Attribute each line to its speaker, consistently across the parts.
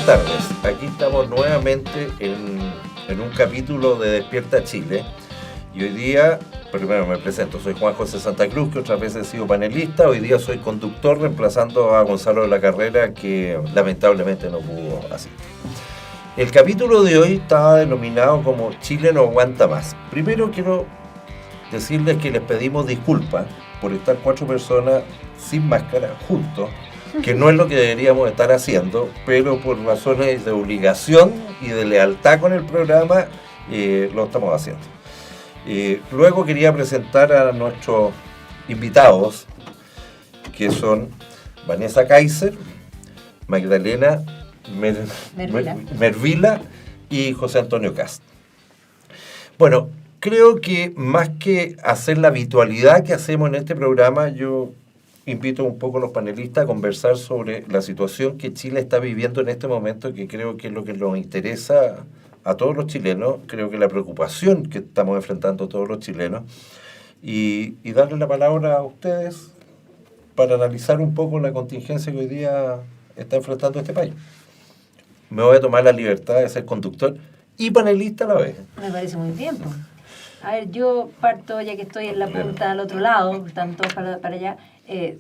Speaker 1: Buenas tardes, aquí estamos nuevamente en un capítulo de Despierta Chile y hoy día, primero me presento, soy Juan José Santa Cruz, que otras veces he sido panelista, hoy día soy conductor reemplazando a Gonzalo de la Carrera, que lamentablemente no pudo asistir. El capítulo de hoy está denominado como Chile no aguanta más. Primero quiero decirles que les pedimos disculpas por estar 4 personas sin máscara juntos, que no es lo que deberíamos estar haciendo, pero por razones de obligación y de lealtad con el programa lo estamos haciendo. Luego quería presentar a nuestros invitados, que son Vanessa Kaiser, Magdalena Mervila y José Antonio Cast. Bueno, creo que más que hacer la habitualidad que hacemos en este programa, yo invito un poco a los panelistas a conversar sobre la situación que Chile está viviendo en este momento, que creo que es lo que nos interesa a todos los chilenos, creo que la preocupación que estamos enfrentando todos los chilenos, y darle la palabra a ustedes para analizar un poco la contingencia que hoy día está enfrentando este país. Me voy a tomar la libertad de ser conductor y panelista a la vez.
Speaker 2: Me parece muy bien. A ver, yo parto, ya que estoy en la punta al otro lado, están todos para allá.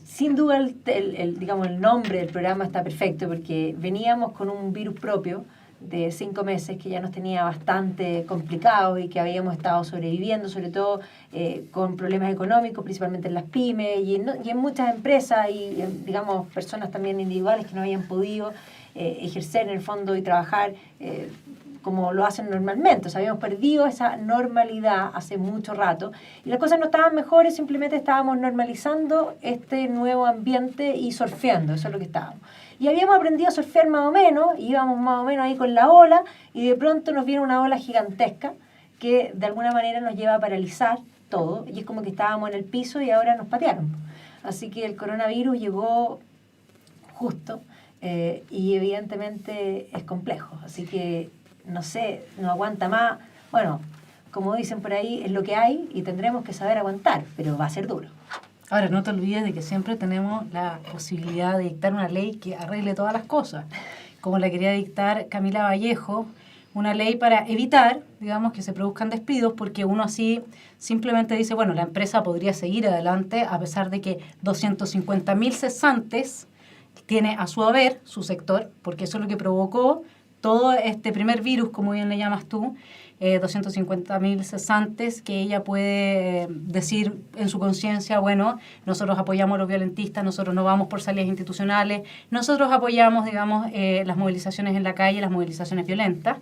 Speaker 2: Sin duda, el nombre del programa está perfecto, porque veníamos con un virus propio de 5 meses que ya nos tenía bastante complicados y que habíamos estado sobreviviendo, sobre todo con problemas económicos, principalmente en las pymes y en muchas empresas y digamos, personas también individuales que no habían podido ejercer en el fondo y trabajar como lo hacen normalmente. O sea, habíamos perdido esa normalidad hace mucho rato y las cosas no estaban mejores, simplemente estábamos normalizando este nuevo ambiente y surfeando, eso es lo que estábamos. Y habíamos aprendido a surfear más o menos, íbamos más o menos ahí con la ola y de pronto nos viene una ola gigantesca que de alguna manera nos lleva a paralizar todo y es como que estábamos en el piso y ahora nos patearon. Así que el coronavirus llegó justo y evidentemente es complejo, así que no sé, no aguanta más. Bueno, como dicen por ahí, es lo que hay y tendremos que saber aguantar, pero va a ser duro.
Speaker 3: Ahora, no te olvides de que siempre tenemos la posibilidad de dictar una ley que arregle todas las cosas, como la quería dictar Camila Vallejo, una ley para evitar, digamos, que se produzcan despidos, porque uno así simplemente dice, bueno, la empresa podría seguir adelante a pesar de que 250.000 cesantes tiene a su haber su sector, porque eso es lo que provocó todo este primer virus, como bien le llamas tú, 250.000 cesantes, que ella puede decir en su conciencia, bueno, nosotros apoyamos a los violentistas, nosotros no vamos por salidas institucionales, nosotros apoyamos, digamos, las movilizaciones en la calle, las movilizaciones violentas.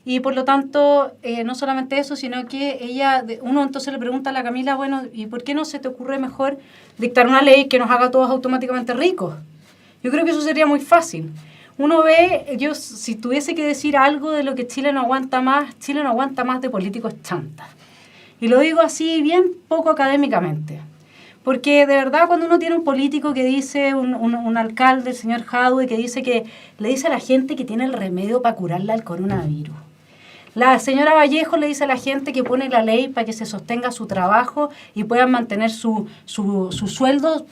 Speaker 3: Y por lo tanto, no solamente eso, sino que uno entonces le pregunta a la Camila, bueno, ¿y por qué no se te ocurre mejor dictar una ley que nos haga todos automáticamente ricos? Yo creo que eso sería muy fácil. Uno ve, yo si tuviese que decir algo de lo que Chile no aguanta más de políticos chantas. Y lo digo así bien poco académicamente. Porque de verdad cuando uno tiene un político que dice, un alcalde, el señor Jadwe, que dice que le dice a la gente que tiene el remedio para curarle al coronavirus. La señora Vallejo le dice a la gente que pone la ley para que se sostenga su trabajo y puedan mantener su sueldo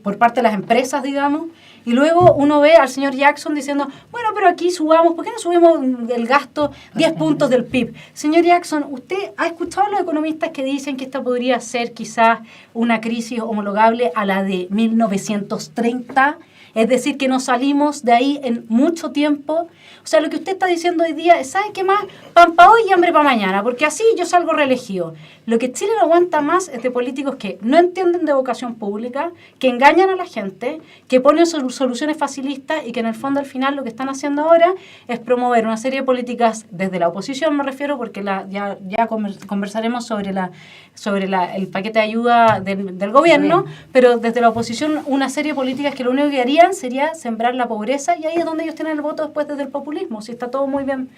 Speaker 3: por parte de las empresas, digamos. Y luego uno ve al señor Jackson diciendo, bueno, pero aquí subamos, ¿por qué no subimos el gasto 10 puntos del PIB? Señor Jackson, ¿usted ha escuchado a los economistas que dicen que esta podría ser quizás una crisis homologable a la de 1930? Es decir, que nos salimos de ahí en mucho tiempo. O sea, lo que usted está diciendo hoy día, ¿sabe qué más? Pan para hoy y hambre para mañana, porque así yo salgo reelegido. Lo que Chile no aguanta más es de políticos que no entienden de vocación pública, que engañan a la gente, que ponen soluciones facilistas y que en el fondo al final lo que están haciendo ahora es promover una serie de políticas desde la oposición, me refiero, porque ya conversaremos sobre el paquete de ayuda del gobierno, pero desde la oposición una serie de políticas que lo único que harían sería sembrar la pobreza y ahí es donde ellos tienen el voto después desde el populismo. Si está todo muy bien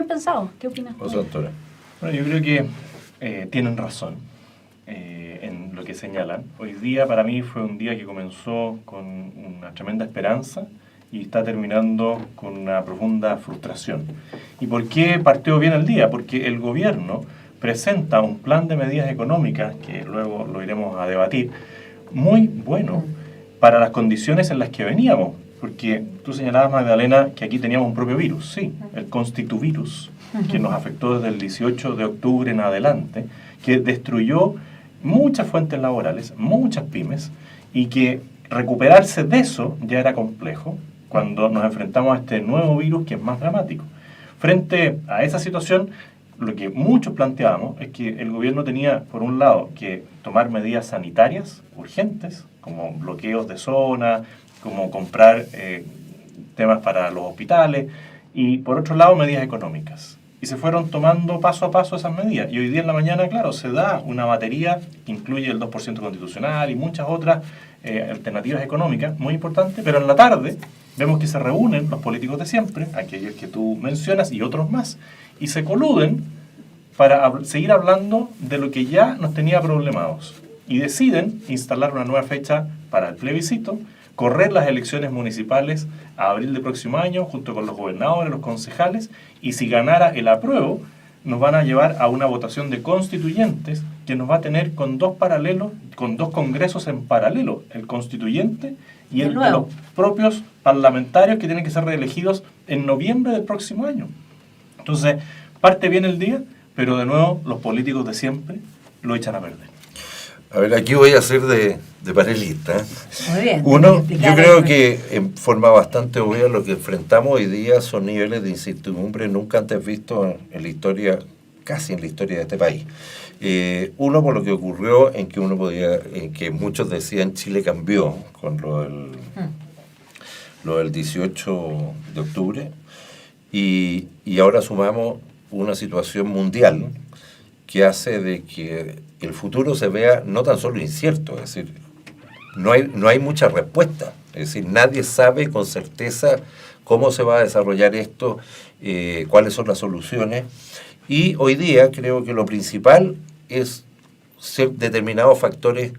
Speaker 3: pensado. ¿Qué opinas?
Speaker 1: Bueno,
Speaker 4: yo creo que tienen razón en lo que señalan. Hoy día para mí fue un día que comenzó con una tremenda esperanza y está terminando con una profunda frustración. ¿Y por qué partió bien el día? Porque el gobierno presenta un plan de medidas económicas, que luego lo iremos a debatir, muy bueno para las condiciones en las que veníamos. porque tú señalabas, Magdalena, que aquí teníamos un propio virus, sí, el constituvirus, que nos afectó desde el 18 de octubre en adelante, que destruyó muchas fuentes laborales, muchas pymes, y que recuperarse de eso ya era complejo cuando nos enfrentamos a este nuevo virus que es más dramático. Frente a esa situación, lo que muchos planteábamos es que el gobierno tenía, por un lado, que tomar medidas sanitarias urgentes, como bloqueos de zona, como comprar temas para los hospitales, y por otro lado, medidas económicas. Y se fueron tomando paso a paso esas medidas. Y hoy día en la mañana, claro, se da una batería que incluye el 2% constitucional y muchas otras alternativas económicas muy importantes, pero en la tarde vemos que se reúnen los políticos de siempre, aquellos que tú mencionas y otros más, y se coluden para seguir hablando de lo que ya nos tenía problemados. Y deciden instalar una nueva fecha para el plebiscito, correr las elecciones municipales a abril del próximo año, junto con los gobernadores, los concejales, y si ganara el apruebo, nos van a llevar a una votación de constituyentes que nos va a tener con dos congresos en paralelo, el constituyente y el de los propios parlamentarios que tienen que ser reelegidos en noviembre del próximo año. Entonces, parte bien el día, pero de nuevo los políticos de siempre lo echan a perder.
Speaker 1: A ver, aquí voy a ser de panelista.
Speaker 2: Muy bien.
Speaker 1: Uno, yo creo que en forma bastante obvia lo que enfrentamos hoy día son niveles de incertidumbre nunca antes vistos en la historia, casi en la historia de este país. Uno, por lo que ocurrió en que muchos decían Chile cambió con lo del 18 de octubre, y ahora sumamos una situación mundial que hace de que el futuro se vea no tan solo incierto, es decir, no hay mucha respuesta, es decir, nadie sabe con certeza cómo se va a desarrollar esto, cuáles son las soluciones, y hoy día creo que lo principal es ser determinados factores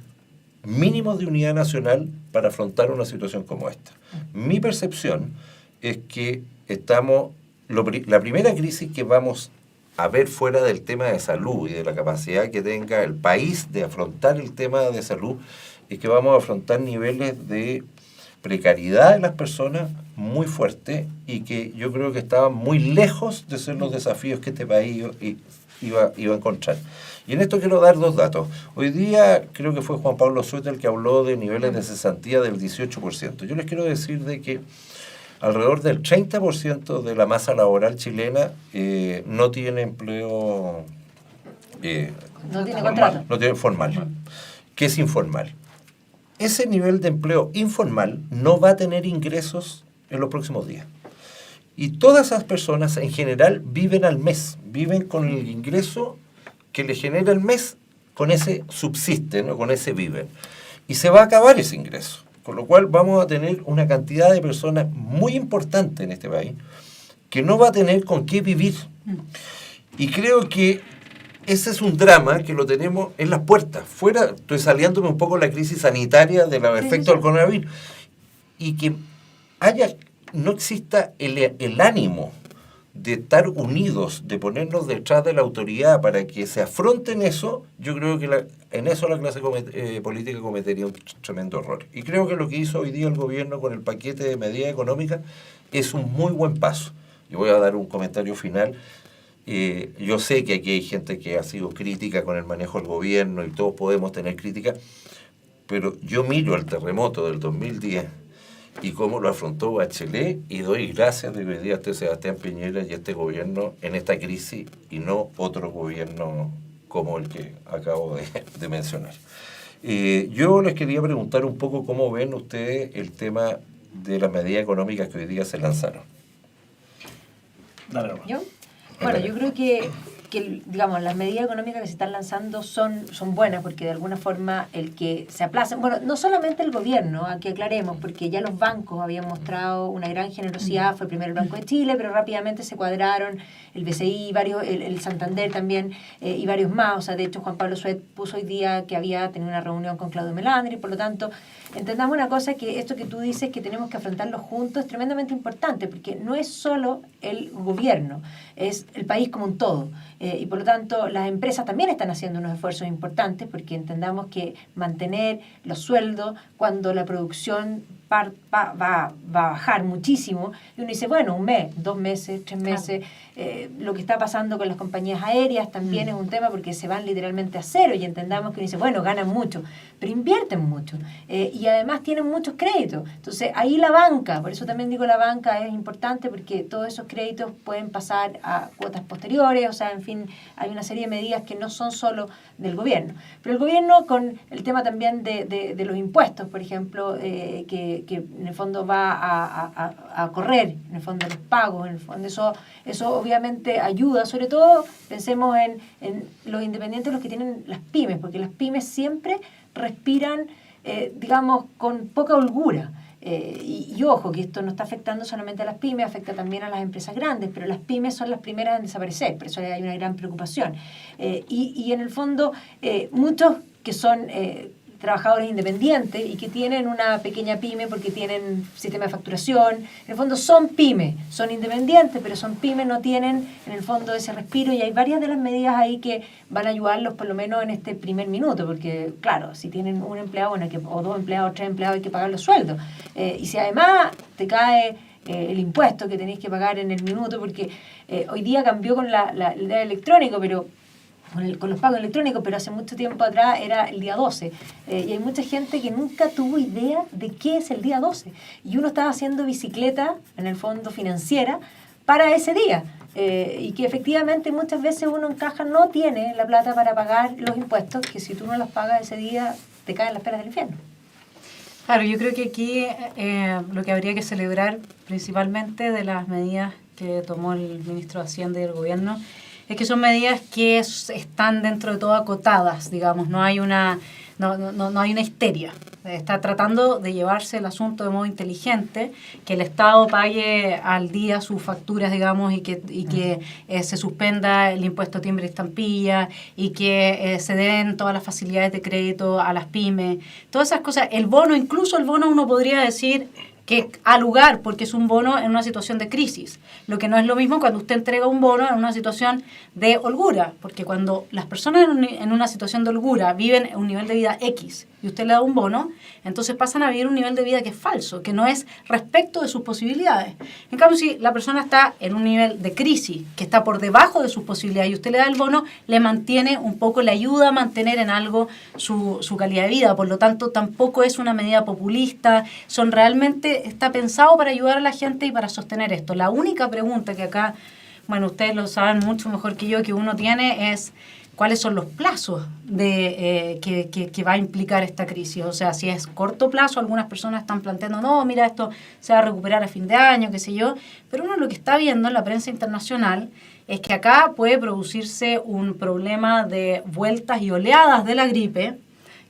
Speaker 1: mínimos de unidad nacional para afrontar una situación como esta. Mi percepción es que la primera crisis que vamos a ver fuera del tema de salud y de la capacidad que tenga el país de afrontar el tema de salud, es que vamos a afrontar niveles de precariedad de las personas muy fuertes y que yo creo que estaban muy lejos de ser los desafíos que este país iba a encontrar. Y en esto quiero dar dos datos. Hoy día creo que fue Juan Pablo Sueta el que habló de niveles de cesantía del 18%. Yo les quiero decir de que alrededor del 30% de la masa laboral chilena no tiene empleo
Speaker 2: no tiene contrato.
Speaker 1: No tiene formal. ¿Qué es informal? Ese nivel de empleo informal no va a tener ingresos en los próximos días. Y todas esas personas en general viven al mes, viven con el ingreso que le genera el mes, con ese subsisten, ¿no? Con ese viven. Y se va a acabar ese ingreso. Con lo cual vamos a tener una cantidad de personas muy importante en este país que no va a tener con qué vivir. Y creo que ese es un drama que lo tenemos en las puertas. Fuera, estoy saliéndome un poco de la crisis sanitaria de los efectos del coronavirus. Y que no exista el ánimo de estar unidos, de ponernos detrás de la autoridad para que se afronten eso, yo creo que en eso la clase política cometería un tremendo error. Y creo que lo que hizo hoy día el gobierno con el paquete de medidas económicas es un muy buen paso. Yo voy a dar un comentario final. Yo sé que aquí hay gente que ha sido crítica con el manejo del gobierno y todos podemos tener crítica, pero yo miro el terremoto del 2010 y cómo lo afrontó Bachelet, y doy gracias de que hoy día esté Sebastián Piñera y este gobierno en esta crisis y no otro gobierno como el que acabo de mencionar. Yo les quería preguntar un poco cómo ven ustedes el tema de las medidas económicas que hoy día se lanzaron.
Speaker 4: Dale,
Speaker 2: ¿Yo? Bueno, yo creo que digamos, las medidas económicas que se están lanzando son buenas, porque de alguna forma el que se aplacen, bueno, no solamente el gobierno, aquí aclaremos, porque ya los bancos habían mostrado una gran generosidad, fue primero el Banco de Chile, pero rápidamente se cuadraron el BCI, el Santander también, y varios más. O sea, de hecho, Juan Pablo Suet puso hoy día que había tenido una reunión con Claudio Melandri, por lo tanto, entendamos una cosa, que esto que tú dices que tenemos que afrontarlo juntos es tremendamente importante, porque no es solo el gobierno, es el país como un todo. Y por lo tanto, las empresas también están haciendo unos esfuerzos importantes, porque entendamos que mantener los sueldos cuando la producción va a bajar muchísimo, y uno dice, bueno, 1 mes, 2 meses, 3 meses, lo que está pasando con las compañías aéreas también es un tema porque se van literalmente a cero, y entendamos que uno dice, bueno, ganan mucho, pero invierten mucho, y además tienen muchos créditos. Entonces ahí la banca, por eso también digo la banca es importante, porque todos esos créditos pueden pasar a cuotas posteriores, o sea, en fin, hay una serie de medidas que no son solo del gobierno. Pero el gobierno, con el tema también de los impuestos, por ejemplo, que en el fondo va a correr, en el fondo los pagos, en el fondo eso obviamente ayuda, sobre todo pensemos en los independientes, los que tienen las pymes, porque las pymes siempre respiran, digamos, con poca holgura. Y ojo, que esto no está afectando solamente a las pymes, afecta también a las empresas grandes, pero las pymes son las primeras en desaparecer, por eso hay una gran preocupación. Y en el fondo, muchos que son trabajadores independientes y que tienen una pequeña pyme porque tienen sistema de facturación, en el fondo son pymes, son independientes, pero son pymes, no tienen en el fondo ese respiro, y hay varias de las medidas ahí que van a ayudarlos por lo menos en este primer minuto, porque claro, si tienen un empleado, bueno, o 2 empleados, 3 empleados, hay que pagar los sueldos, y si además te cae el impuesto que tenéis que pagar en el minuto, porque hoy día cambió con el electrónico, pero con los pagos electrónicos, pero hace mucho tiempo atrás era el día 12. Y hay mucha gente que nunca tuvo idea de qué es el día 12. Y uno estaba haciendo bicicleta, en el fondo financiera, para ese día. Y que efectivamente muchas veces uno en caja no tiene la plata para pagar los impuestos, que si tú no los pagas ese día, te caen las peras del infierno.
Speaker 3: Claro, yo creo que aquí lo que habría que celebrar principalmente de las medidas que tomó el ministro de Hacienda y el gobierno es que son medidas que están dentro de todo acotadas, digamos, no hay una histeria. Está tratando de llevarse el asunto de modo inteligente, que el Estado pague al día sus facturas, digamos, y que se suspenda el impuesto a timbre y estampilla, y que se den todas las facilidades de crédito a las pymes, todas esas cosas. El bono, incluso el bono, uno podría decir que al lugar, porque es un bono en una situación de crisis. Lo que no es lo mismo cuando usted entrega un bono en una situación de holgura, porque cuando las personas en una situación de holgura viven un nivel de vida X y usted le da un bono, entonces pasan a vivir un nivel de vida que es falso, que no es respecto de sus posibilidades. En cambio, si la persona está en un nivel de crisis, que está por debajo de sus posibilidades, y usted le da el bono, le mantiene un poco, le ayuda a mantener en algo su calidad de vida. Por lo tanto, tampoco es una medida populista, realmente está pensado para ayudar a la gente y para sostener esto. La única pregunta que acá, bueno, ustedes lo saben mucho mejor que yo, que uno tiene es cuáles son los plazos que va a implicar esta crisis. O sea, si es corto plazo, algunas personas están planteando, no, mira, esto se va a recuperar a fin de año, qué sé yo, pero uno lo que está viendo en la prensa internacional es que acá puede producirse un problema de vueltas y oleadas de la gripe,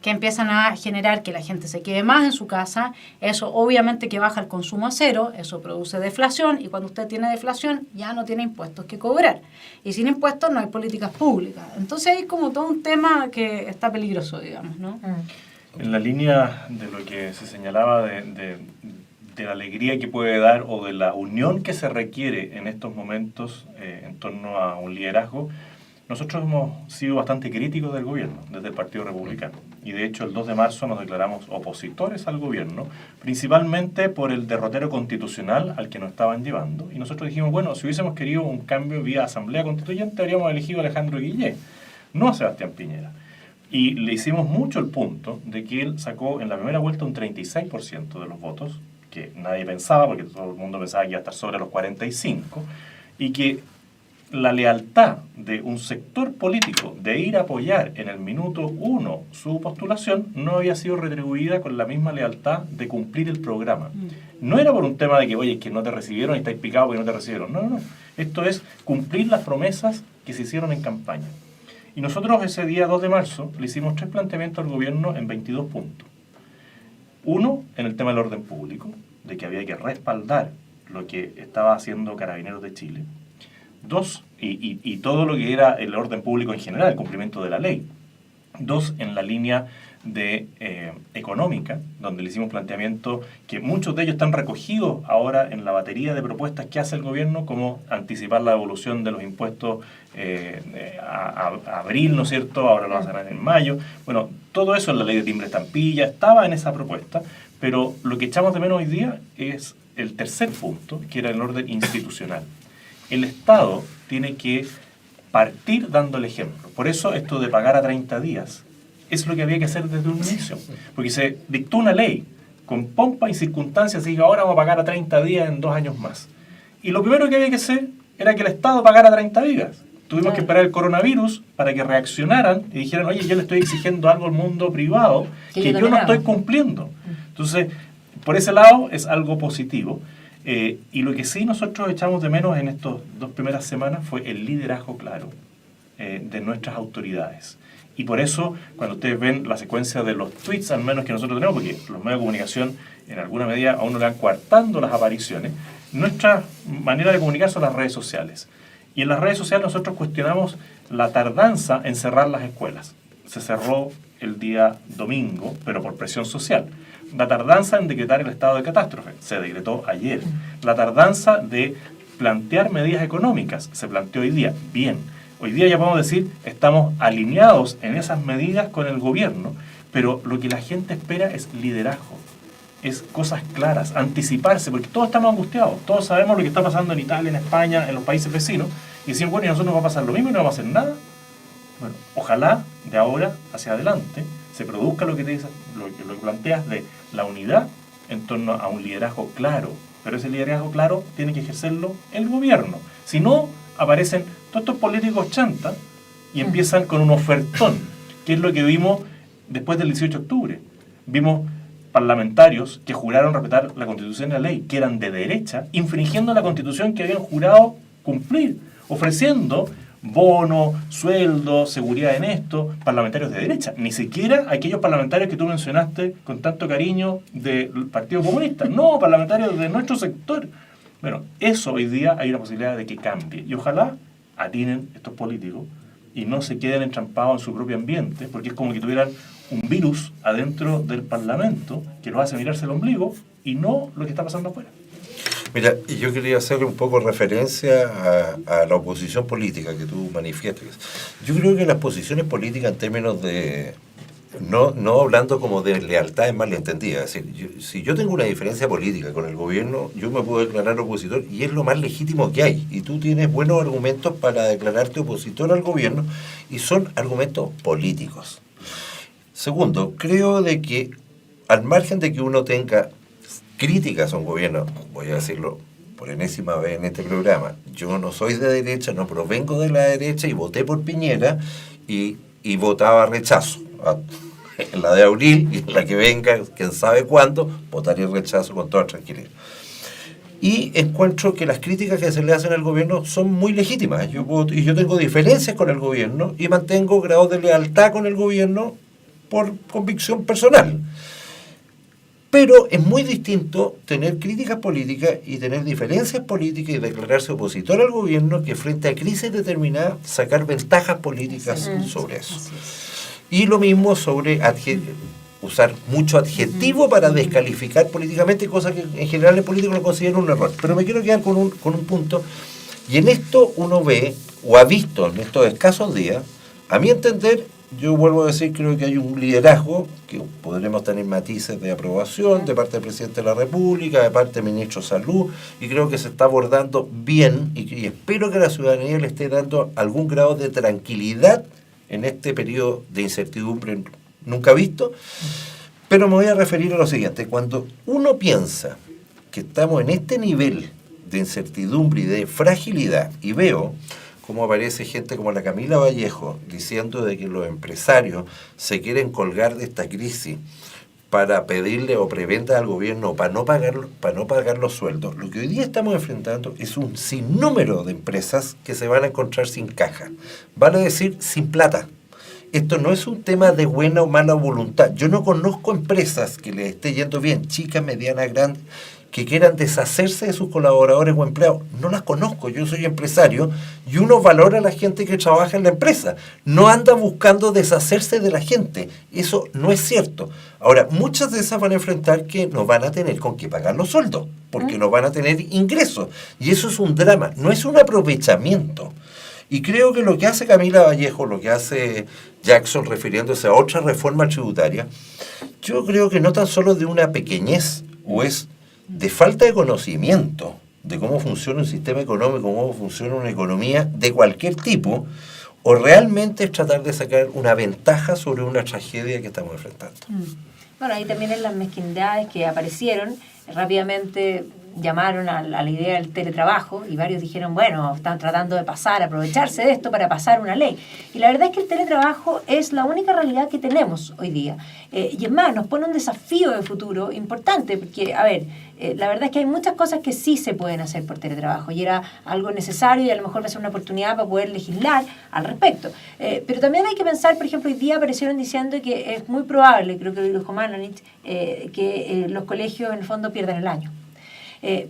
Speaker 3: que empiezan a generar que la gente se quede más en su casa. Eso obviamente que baja el consumo a cero, eso produce deflación, y cuando usted tiene deflación ya no tiene impuestos que cobrar, y sin impuestos no hay políticas públicas. Entonces hay como todo un tema que está peligroso, digamos, ¿no?
Speaker 4: En la línea de lo que se señalaba de la alegría que puede dar, o de la unión que se requiere en estos momentos en torno a un liderazgo, nosotros hemos sido bastante críticos del gobierno desde el Partido Republicano, y de hecho el 2 de marzo nos declaramos opositores al gobierno, principalmente por el derrotero constitucional al que nos estaban llevando, y nosotros dijimos, bueno, si hubiésemos querido un cambio vía Asamblea Constituyente, habríamos elegido a Alejandro Guillé, no a Sebastián Piñera. Y le hicimos mucho el punto de que él sacó en la primera vuelta un 36% de los votos, que nadie pensaba, porque todo el mundo pensaba que iba a estar sobre los 45, y que la lealtad de un sector político de ir a apoyar en el minuto 1 su postulación no había sido retribuida con la misma lealtad de cumplir el programa. No era por un tema de que, oye, es que no te recibieron y estáis picados porque no te recibieron. No, no, no. Esto es cumplir las promesas que se hicieron en campaña. Y nosotros ese día 2 de marzo le hicimos 3 planteamientos al gobierno en 22 puntos. Uno, en el tema del orden público, de que había que respaldar lo que estaba haciendo Carabineros de Chile. 2, y todo lo que era el orden público en general, el cumplimiento de la ley. 2, en la línea económica, donde le hicimos planteamientos que muchos de ellos están recogidos ahora en la batería de propuestas que hace el gobierno, como anticipar la devolución de los impuestos a abril, ¿no es cierto? Ahora lo hacen en mayo. Bueno, todo eso en la ley de timbre estampilla estaba en esa propuesta, pero lo que echamos de menos hoy día es el tercer punto, que era el orden institucional. El Estado tiene que partir dando el ejemplo. Por eso esto de pagar a 30 días es lo que había que hacer desde un inicio. Porque se dictó una ley con pompa y circunstancias y dijo, ahora vamos a pagar a 30 días en 2 años más. Y lo primero que había que hacer era que el Estado pagara 30 días. Tuvimos que esperar el coronavirus para que reaccionaran y dijeran, oye, yo le estoy exigiendo algo al mundo privado que yo no estoy cumpliendo. Entonces, por ese lado es algo positivo. Y lo que sí nosotros echamos de menos en estas 2 primeras semanas fue el liderazgo claro de nuestras autoridades. Y por eso, cuando ustedes ven la secuencia de los tweets, al menos que nosotros tenemos, porque los medios de comunicación en alguna medida a uno le van coartando las apariciones, nuestra manera de comunicar son las redes sociales. Y en las redes sociales nosotros cuestionamos la tardanza en cerrar las escuelas. Se cerró el día domingo, pero por presión social. La tardanza en decretar el estado de catástrofe, se decretó ayer. La tardanza de plantear medidas económicas, se planteó hoy día. Bien, hoy día ya podemos decir, estamos alineados en esas medidas con el gobierno, pero lo que la gente espera es liderazgo, es cosas claras, anticiparse, porque todos estamos angustiados, todos sabemos lo que está pasando en Italia, en España, en los países vecinos, y decimos, bueno, y a nosotros nos va a pasar lo mismo y no vamos a hacer nada. Bueno, ojalá de ahora hacia adelante se produzca lo que planteas de la unidad en torno a un liderazgo claro, pero ese liderazgo claro tiene que ejercerlo el gobierno. Si no, aparecen todos estos políticos chantas y empiezan con un ofertón, que es lo que vimos después del 18 de octubre. Vimos parlamentarios que juraron respetar la Constitución y la ley, que eran de derecha, infringiendo la Constitución que habían jurado cumplir, ofreciendo bono, sueldo, seguridad en esto, parlamentarios de derecha. Ni siquiera aquellos parlamentarios que tú mencionaste con tanto cariño del Partido Comunista. No, parlamentarios de nuestro sector. Bueno, eso hoy día hay una posibilidad de que cambie. Y ojalá atinen estos políticos y no se queden entrampados en su propio ambiente, porque es como que tuvieran un virus adentro del Parlamento que los hace mirarse el ombligo y no lo que está pasando afuera.
Speaker 1: Mira, yo quería hacerle un poco referencia a la oposición política que tú manifiestas. Yo creo que las posiciones políticas en términos de... No hablando como de lealtades malentendidas. Es decir, si yo tengo una diferencia política con el gobierno, yo me puedo declarar opositor y es lo más legítimo que hay. Y tú tienes buenos argumentos para declararte opositor al gobierno y son argumentos políticos. Segundo, creo de que al margen de que uno tenga críticas a un gobierno, voy a decirlo por enésima vez en este programa, yo no soy de derecha, no provengo de la derecha y voté por Piñera y votaba rechazo. En la de abril y en la que venga, quién sabe cuándo, votaría rechazo con toda tranquilidad. Y encuentro que las críticas que se le hacen al gobierno son muy legítimas. Yo tengo diferencias con el gobierno y mantengo grados de lealtad con el gobierno por convicción personal. Pero es muy distinto tener críticas políticas y tener diferencias políticas y declararse opositor al gobierno que frente a crisis determinadas sacar ventajas políticas sobre eso. Y lo mismo sobre usar mucho adjetivo para descalificar políticamente, cosa que en general el político lo considera un error. Pero me quiero quedar con un punto, y en esto uno ve, o ha visto en estos escasos días, a mi entender, yo vuelvo a decir, creo que hay un liderazgo, que podremos tener matices de aprobación de parte del presidente de la República, de parte del ministro de Salud, y creo que se está abordando bien, y espero que la ciudadanía le esté dando algún grado de tranquilidad en este periodo de incertidumbre nunca visto, pero me voy a referir a lo siguiente. Cuando uno piensa que estamos en este nivel de incertidumbre y de fragilidad, y veo cómo aparece gente como la Camila Vallejo diciendo de que los empresarios se quieren colgar de esta crisis para pedirle o preventa al gobierno para no pagar los sueldos, lo que hoy día estamos enfrentando es un sinnúmero de empresas que se van a encontrar sin caja, vale decir, sin plata. Esto no es un tema de buena o mala voluntad. Yo no conozco empresas que les esté yendo bien, chicas, medianas, grandes, que quieran deshacerse de sus colaboradores o empleados. No las conozco, yo soy empresario y uno valora a la gente que trabaja en la empresa. No anda buscando deshacerse de la gente. Eso no es cierto. Ahora, muchas de esas van a enfrentar que no van a tener con qué pagar los sueldos, porque no van a tener ingresos. Y eso es un drama, no es un aprovechamiento. Y creo que lo que hace Camila Vallejo, lo que hace Jackson refiriéndose a otra reforma tributaria, yo creo que no tan solo de una pequeñez, o es de falta de conocimiento de cómo funciona un sistema económico, cómo funciona una economía de cualquier tipo, o realmente es tratar de sacar una ventaja sobre una tragedia que estamos enfrentando.
Speaker 2: Bueno, ahí también en las mezquindades que aparecieron, rápidamente llamaron a la idea del teletrabajo y varios dijeron, bueno, están tratando de aprovecharse de esto para pasar una ley. Y la verdad es que el teletrabajo es la única realidad que tenemos hoy día. Y es más, nos pone un desafío de futuro importante, porque, a ver, la verdad es que hay muchas cosas que sí se pueden hacer por teletrabajo y era algo necesario y a lo mejor va a ser una oportunidad para poder legislar al respecto. Pero también hay que pensar, por ejemplo, hoy día aparecieron diciendo que es muy probable, creo que lo dijo Manonich, que los colegios en el fondo pierdan el año.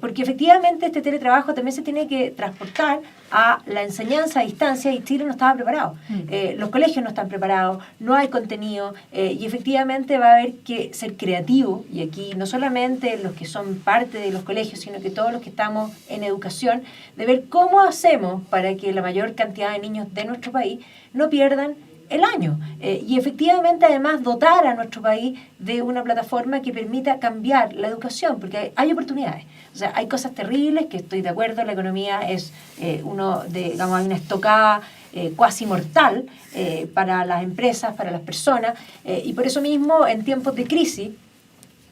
Speaker 2: Porque efectivamente este teletrabajo también se tiene que transportar a la enseñanza a distancia y Chile no estaba preparado. Los colegios no están preparados, no hay contenido y efectivamente va a haber que ser creativo y aquí no solamente los que son parte de los colegios, sino que todos los que estamos en educación, de ver cómo hacemos para que la mayor cantidad de niños de nuestro país no pierdan el año. Y efectivamente además dotar a nuestro país de una plataforma que permita cambiar la educación, porque hay oportunidades. O sea, hay cosas terribles, que estoy de acuerdo, la economía es hay una estocada cuasi mortal para las empresas, para las personas, y por eso mismo en tiempos de crisis,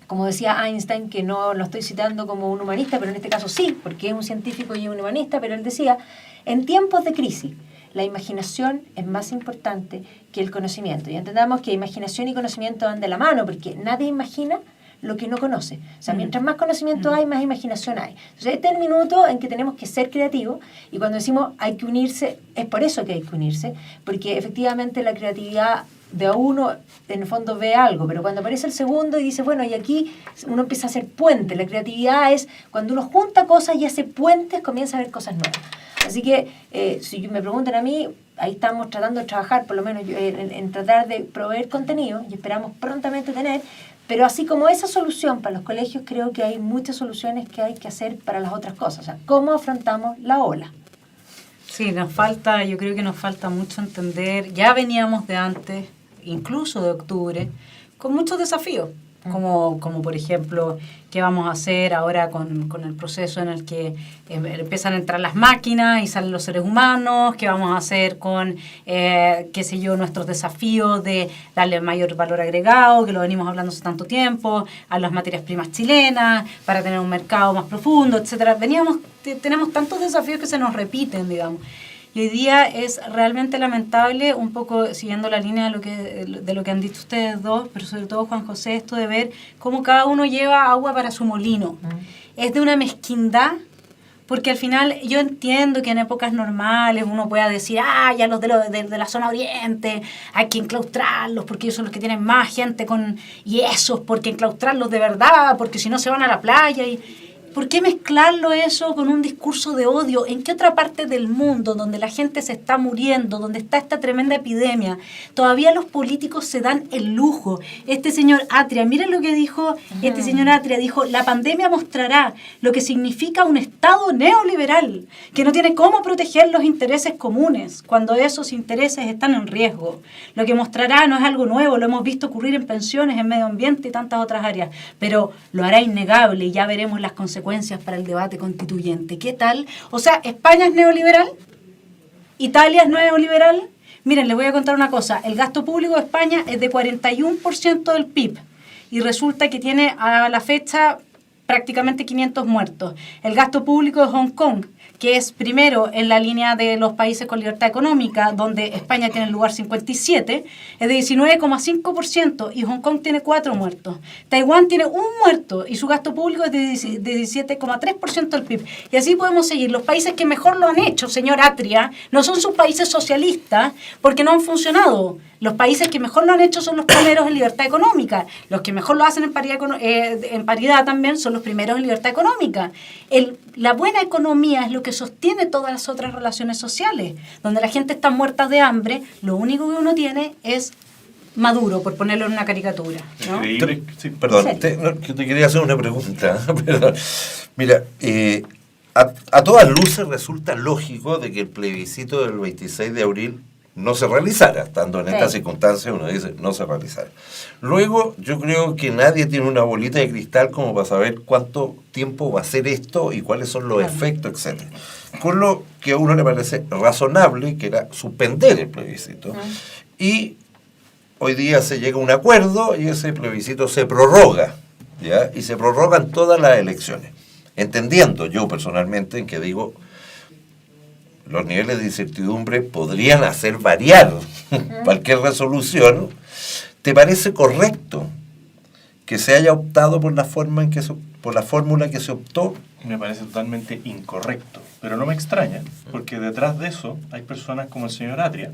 Speaker 2: como decía Einstein, que no lo estoy citando como un humanista, pero en este caso sí, porque es un científico y un humanista, pero él decía, en tiempos de crisis, la imaginación es más importante que el conocimiento. Y entendamos que imaginación y conocimiento van de la mano, porque nadie imagina lo que no conoce. O sea, mientras más conocimiento hay, más imaginación hay. Entonces, este es el minuto en que tenemos que ser creativos, y cuando decimos hay que unirse, es por eso que hay que unirse, porque efectivamente la creatividad de a uno, en el fondo, ve algo, pero cuando aparece el segundo y dice, bueno, y aquí uno empieza a hacer puentes. La creatividad es cuando uno junta cosas y hace puentes, comienza a ver cosas nuevas. Así que, si me preguntan a mí, ahí estamos tratando de trabajar, por lo menos en tratar de proveer contenido, y esperamos prontamente tener, pero así como esa solución para los colegios, creo que hay muchas soluciones que hay que hacer para las otras cosas. O sea, ¿cómo afrontamos la ola?
Speaker 3: Sí, yo creo que nos falta mucho entender, ya veníamos de antes, incluso de octubre, con muchos desafíos. Como por ejemplo, ¿qué vamos a hacer ahora con el proceso en el que empiezan a entrar las máquinas y salen los seres humanos? ¿Qué vamos a hacer con, nuestros desafíos de darle mayor valor agregado, que lo venimos hablando hace tanto tiempo, a las materias primas chilenas, para tener un mercado más profundo, etcétera? Tenemos tantos desafíos que se nos repiten, digamos. Y hoy día es realmente lamentable, un poco siguiendo la línea de lo que han dicho ustedes dos, pero sobre todo Juan José, esto de ver cómo cada uno lleva agua para su molino. Es de una mezquindad, porque al final yo entiendo que en épocas normales uno pueda decir, ya los de la zona oriente, hay que enclaustrarlos, porque ellos son los que tienen más gente y esos, porque enclaustrarlos de verdad, porque si no se van a la playa ¿Por qué mezclarlo eso con un discurso de odio? ¿En qué otra parte del mundo donde la gente se está muriendo, donde está esta tremenda epidemia, todavía los políticos se dan el lujo? Este señor Atria, miren lo que dijo este señor Atria, dijo, la pandemia mostrará lo que significa un Estado neoliberal, que no tiene cómo proteger los intereses comunes cuando esos intereses están en riesgo. Lo que mostrará no es algo nuevo, lo hemos visto ocurrir en pensiones, en medio ambiente y tantas otras áreas, pero lo hará innegable y ya veremos las consecuencias para el debate constituyente. ¿Qué tal? O sea, ¿España es neoliberal? ¿Italia es neoliberal? Miren, les voy a contar una cosa. El gasto público de España es de 41% del PIB y resulta que tiene a la fecha prácticamente 500 muertos. El gasto público de Hong Kong, que es primero en la línea de los países con libertad económica, donde España tiene el lugar 57, es de 19,5% y Hong Kong tiene 4 muertos. Taiwán tiene 1 muerto y su gasto público es de 17,3% del PIB. Y así podemos seguir. Los países que mejor lo han hecho, señor Atria, no son sus países socialistas porque no han funcionado. Los países que mejor lo han hecho son los primeros en libertad económica. Los que mejor lo hacen en paridad también son los primeros en libertad económica. La buena economía es lo que sostiene todas las otras relaciones sociales. Donde la gente está muerta de hambre, lo único que uno tiene es Maduro, por ponerlo en una caricatura, ¿no?
Speaker 4: Increíble. Sí.
Speaker 1: Perdón, te quería hacer una pregunta. Perdón. Mira, a todas luces resulta lógico de que el plebiscito del 26 de abril no se realizara, estando en estas circunstancias, uno dice, no se realizara. Luego, yo creo que nadie tiene una bolita de cristal como para saber cuánto tiempo va a ser esto y cuáles son los efectos, etc. Con lo que a uno le parece razonable, que era suspender el plebiscito. Y hoy día se llega a un acuerdo y ese plebiscito se prorroga, ¿ya? Y se prorrogan todas las elecciones. Entendiendo yo personalmente en que digo, los niveles de incertidumbre podrían hacer variar cualquier resolución. ¿Te parece correcto que se haya optado por la fórmula que se optó?
Speaker 4: Me parece totalmente incorrecto, pero no me extraña, porque detrás de eso hay personas como el señor Atria,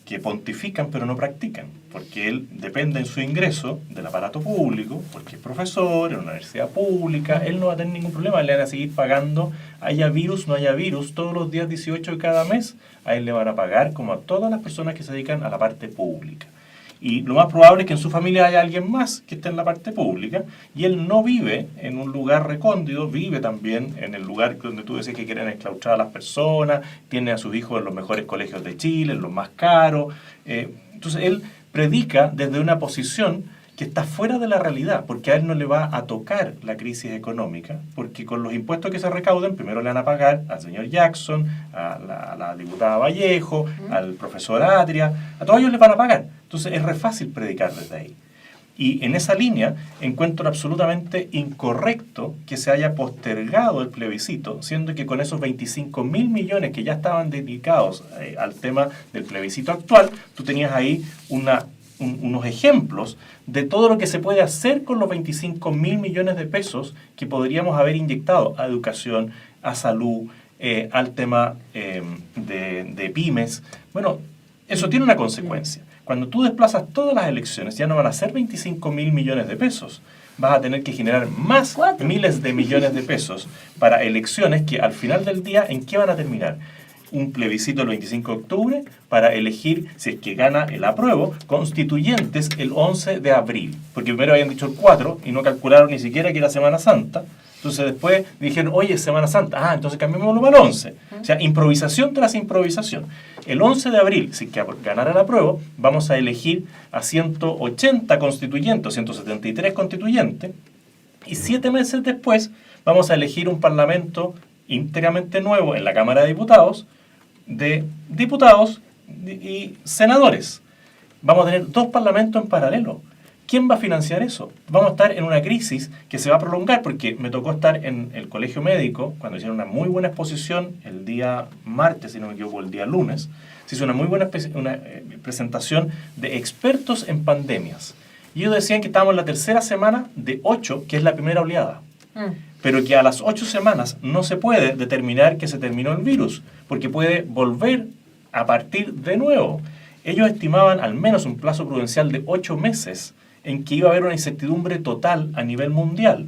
Speaker 4: que pontifican pero no practican, porque él depende en su ingreso del aparato público, porque es profesor en una universidad pública, él no va a tener ningún problema, le van a seguir pagando, haya virus, no haya virus, todos los días 18 de cada mes, a él le van a pagar como a todas las personas que se dedican a la parte pública. Y lo más probable es que en su familia haya alguien más que esté en la parte pública, y él no vive en un lugar recóndito, vive también en el lugar donde tú decís que quieren exclaustrar a las personas, tiene a sus hijos en los mejores colegios de Chile, en los más caros. Entonces él predica desde una posición que está fuera de la realidad, porque a él no le va a tocar la crisis económica, porque con los impuestos que se recauden, primero le van a pagar al señor Jackson, a la diputada Vallejo, al profesor Atria, a todos ellos les van a pagar. Entonces es re fácil predicar desde ahí. Y en esa línea encuentro absolutamente incorrecto que se haya postergado el plebiscito, siendo que con esos 25.000 millones que ya estaban dedicados al tema del plebiscito actual, tú tenías ahí unos ejemplos de todo lo que se puede hacer con los 25.000 millones de pesos que podríamos haber inyectado a educación, a salud, al tema de pymes. Bueno, eso tiene una consecuencia. Cuando tú desplazas todas las elecciones, ya no van a ser 25.000 millones de pesos. Vas a tener que generar más miles de millones de pesos para elecciones que al final del día, ¿en qué van a terminar? Un plebiscito el 25 de octubre para elegir, si es que gana el apruebo, constituyentes el 11 de abril. Porque primero habían dicho el 4 y no calcularon ni siquiera que era Semana Santa. Entonces después dijeron, oye, es Semana Santa. Entonces cambiémoslo para el 11. O sea, improvisación tras improvisación. El 11 de abril, si es que ganara el apruebo, vamos a elegir a 180 constituyentes, 173 constituyentes. Y 7 meses después vamos a elegir un parlamento íntegramente nuevo en la Cámara de Diputados, de diputados y senadores. Vamos a tener 2 parlamentos en paralelo. ¿Quién va a financiar eso? Vamos a estar en una crisis que se va a prolongar, porque me tocó estar en el colegio médico cuando hicieron una muy buena exposición el día martes, si no me equivoco, el día lunes. Se hizo una muy buena presentación de expertos en pandemias. Y ellos decían que estábamos en la tercera semana de 8, que es la primera oleada. Pero que a las 8 semanas no se puede determinar que se terminó el virus, porque puede volver a partir de nuevo. Ellos estimaban al menos un plazo prudencial de 8 meses en que iba a haber una incertidumbre total a nivel mundial,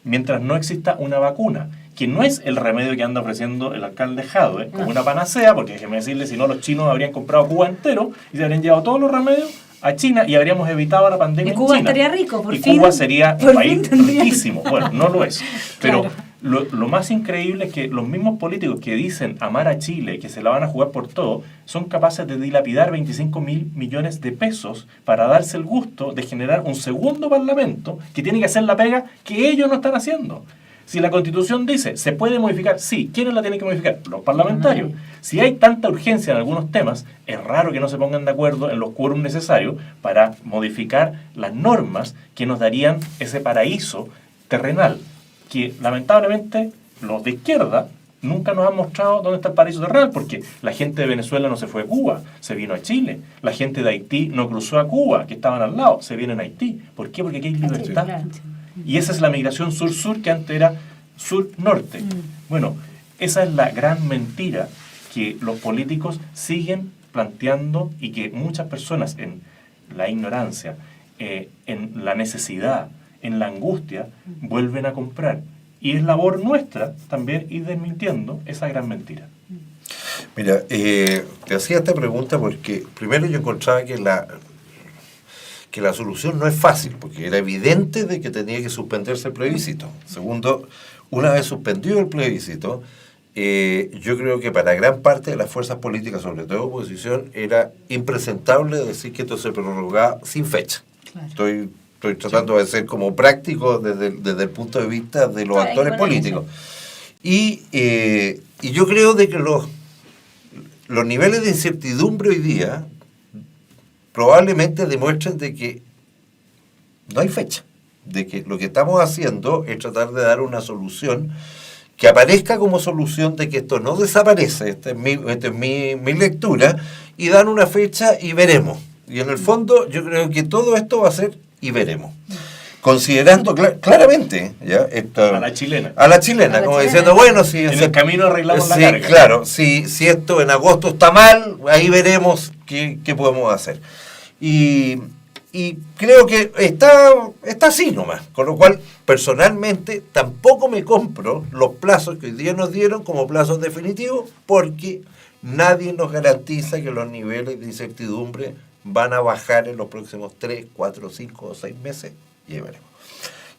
Speaker 4: mientras no exista una vacuna, que no es el remedio que anda ofreciendo el alcalde Jadwe, como una panacea, porque déjeme decirle, si no los chinos habrían comprado Cuba entero y se habrían llevado todos los remedios a China y habríamos evitado la pandemia en China.
Speaker 3: Cuba estaría rico, por
Speaker 4: y
Speaker 3: fin.
Speaker 4: Cuba sería un país
Speaker 3: tendría...
Speaker 4: riquísimo. Bueno, no lo es. Pero
Speaker 3: Claro.
Speaker 4: lo más increíble es que los mismos políticos que dicen amar a Chile, que se la van a jugar por todo, son capaces de dilapidar 25.000 millones de pesos para darse el gusto de generar un segundo parlamento que tiene que hacer la pega que ellos no están haciendo. Si la Constitución dice, ¿se puede modificar? Sí. ¿Quiénes la tienen que modificar? Los parlamentarios. Si hay tanta urgencia en algunos temas, es raro que no se pongan de acuerdo en los quórum necesarios para modificar las normas que nos darían ese paraíso terrenal, que lamentablemente los de izquierda nunca nos han mostrado dónde está el paraíso terrenal, porque la gente de Venezuela no se fue a Cuba, se vino a Chile. La gente de Haití no cruzó a Cuba, que estaban al lado, se vienen a Haití. ¿Por qué? Porque aquí hay libertad. Y esa es la migración sur-sur, que antes era sur-norte. Bueno, esa es la gran mentira que los políticos siguen planteando y que muchas personas en la ignorancia, en la necesidad, en la angustia, vuelven a comprar. Y es labor nuestra también ir desmintiendo esa gran mentira.
Speaker 1: Mira, te hacía esta pregunta porque primero yo encontraba que la solución no es fácil, porque era evidente de que tenía que suspenderse el plebiscito. Segundo, una vez suspendido el plebiscito, yo creo que para gran parte de las fuerzas políticas, sobre todo oposición, era impresentable decir que esto se prorrogaba sin fecha. Claro. Estoy tratando de ser como práctico desde el punto de vista de los actores políticos. Y yo creo de que los niveles de incertidumbre hoy día probablemente demuestren de que no hay fecha, de que lo que estamos haciendo es tratar de dar una solución que aparezca como solución de que esto no desaparece, esta es mi lectura, y dan una fecha y veremos. Y en el fondo yo creo que todo esto va a ser y veremos. Considerando claramente ¿ya?
Speaker 4: A la chilena,
Speaker 1: como diciendo, bueno, si
Speaker 4: en el camino arreglamos la carga.
Speaker 1: Claro, si esto en agosto está mal, ahí veremos qué podemos hacer. Y creo que está así nomás, con lo cual personalmente tampoco me compro los plazos que hoy día nos dieron como plazos definitivos, porque nadie nos garantiza que los niveles de incertidumbre van a bajar en los próximos 3, 4, 5 o 6 meses. Y veremos.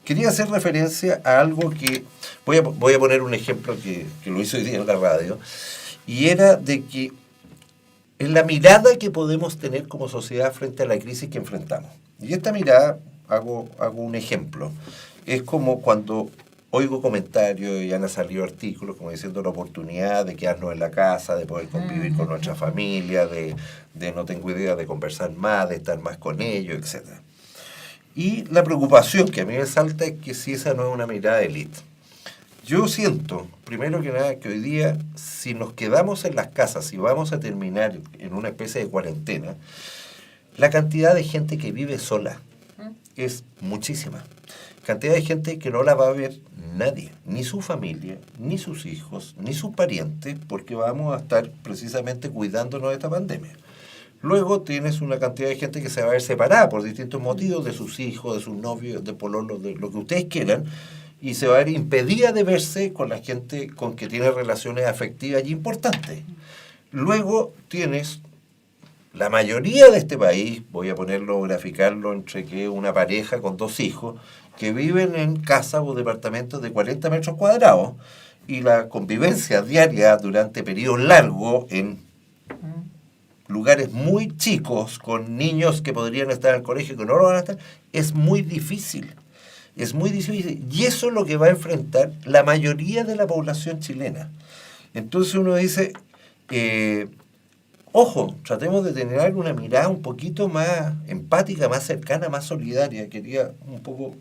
Speaker 1: Quería hacer referencia a algo que voy a poner un ejemplo que lo hice hoy día en la radio, y era de que en la mirada que podemos tener como sociedad frente a la crisis que enfrentamos. Y esta mirada, hago un ejemplo, es como cuando oigo comentarios y han salido artículos como diciendo la oportunidad de quedarnos en la casa, de poder convivir con nuestra familia, de no tengo idea, de conversar más, de estar más con ellos, etcétera. Y la preocupación que a mí me salta es que si esa no es una mirada de élite. Yo siento, primero que nada, que hoy día, si nos quedamos en las casas, si vamos a terminar en una especie de cuarentena, la cantidad de gente que vive sola es muchísima. Cantidad de gente que no la va a ver nadie, ni su familia, ni sus hijos, ni sus parientes, porque vamos a estar precisamente cuidándonos de esta pandemia. Luego tienes una cantidad de gente que se va a ver separada por distintos motivos, de sus hijos, de sus novios, de pololos, de lo que ustedes quieran, y se va a ver impedida de verse con la gente con que tiene relaciones afectivas y importantes. Luego tienes la mayoría de este país, voy a graficarlo entre que una pareja con 2 hijos, que viven en casas o departamentos de 40 metros cuadrados, y la convivencia diaria durante periodos largos en lugares muy chicos, con niños que podrían estar en el colegio y que no lo van a estar, es muy difícil. Es muy difícil. Y eso es lo que va a enfrentar la mayoría de la población chilena. Entonces uno dice, ojo, tratemos de tener una mirada un poquito más empática, más cercana, más solidaria. Quería un poco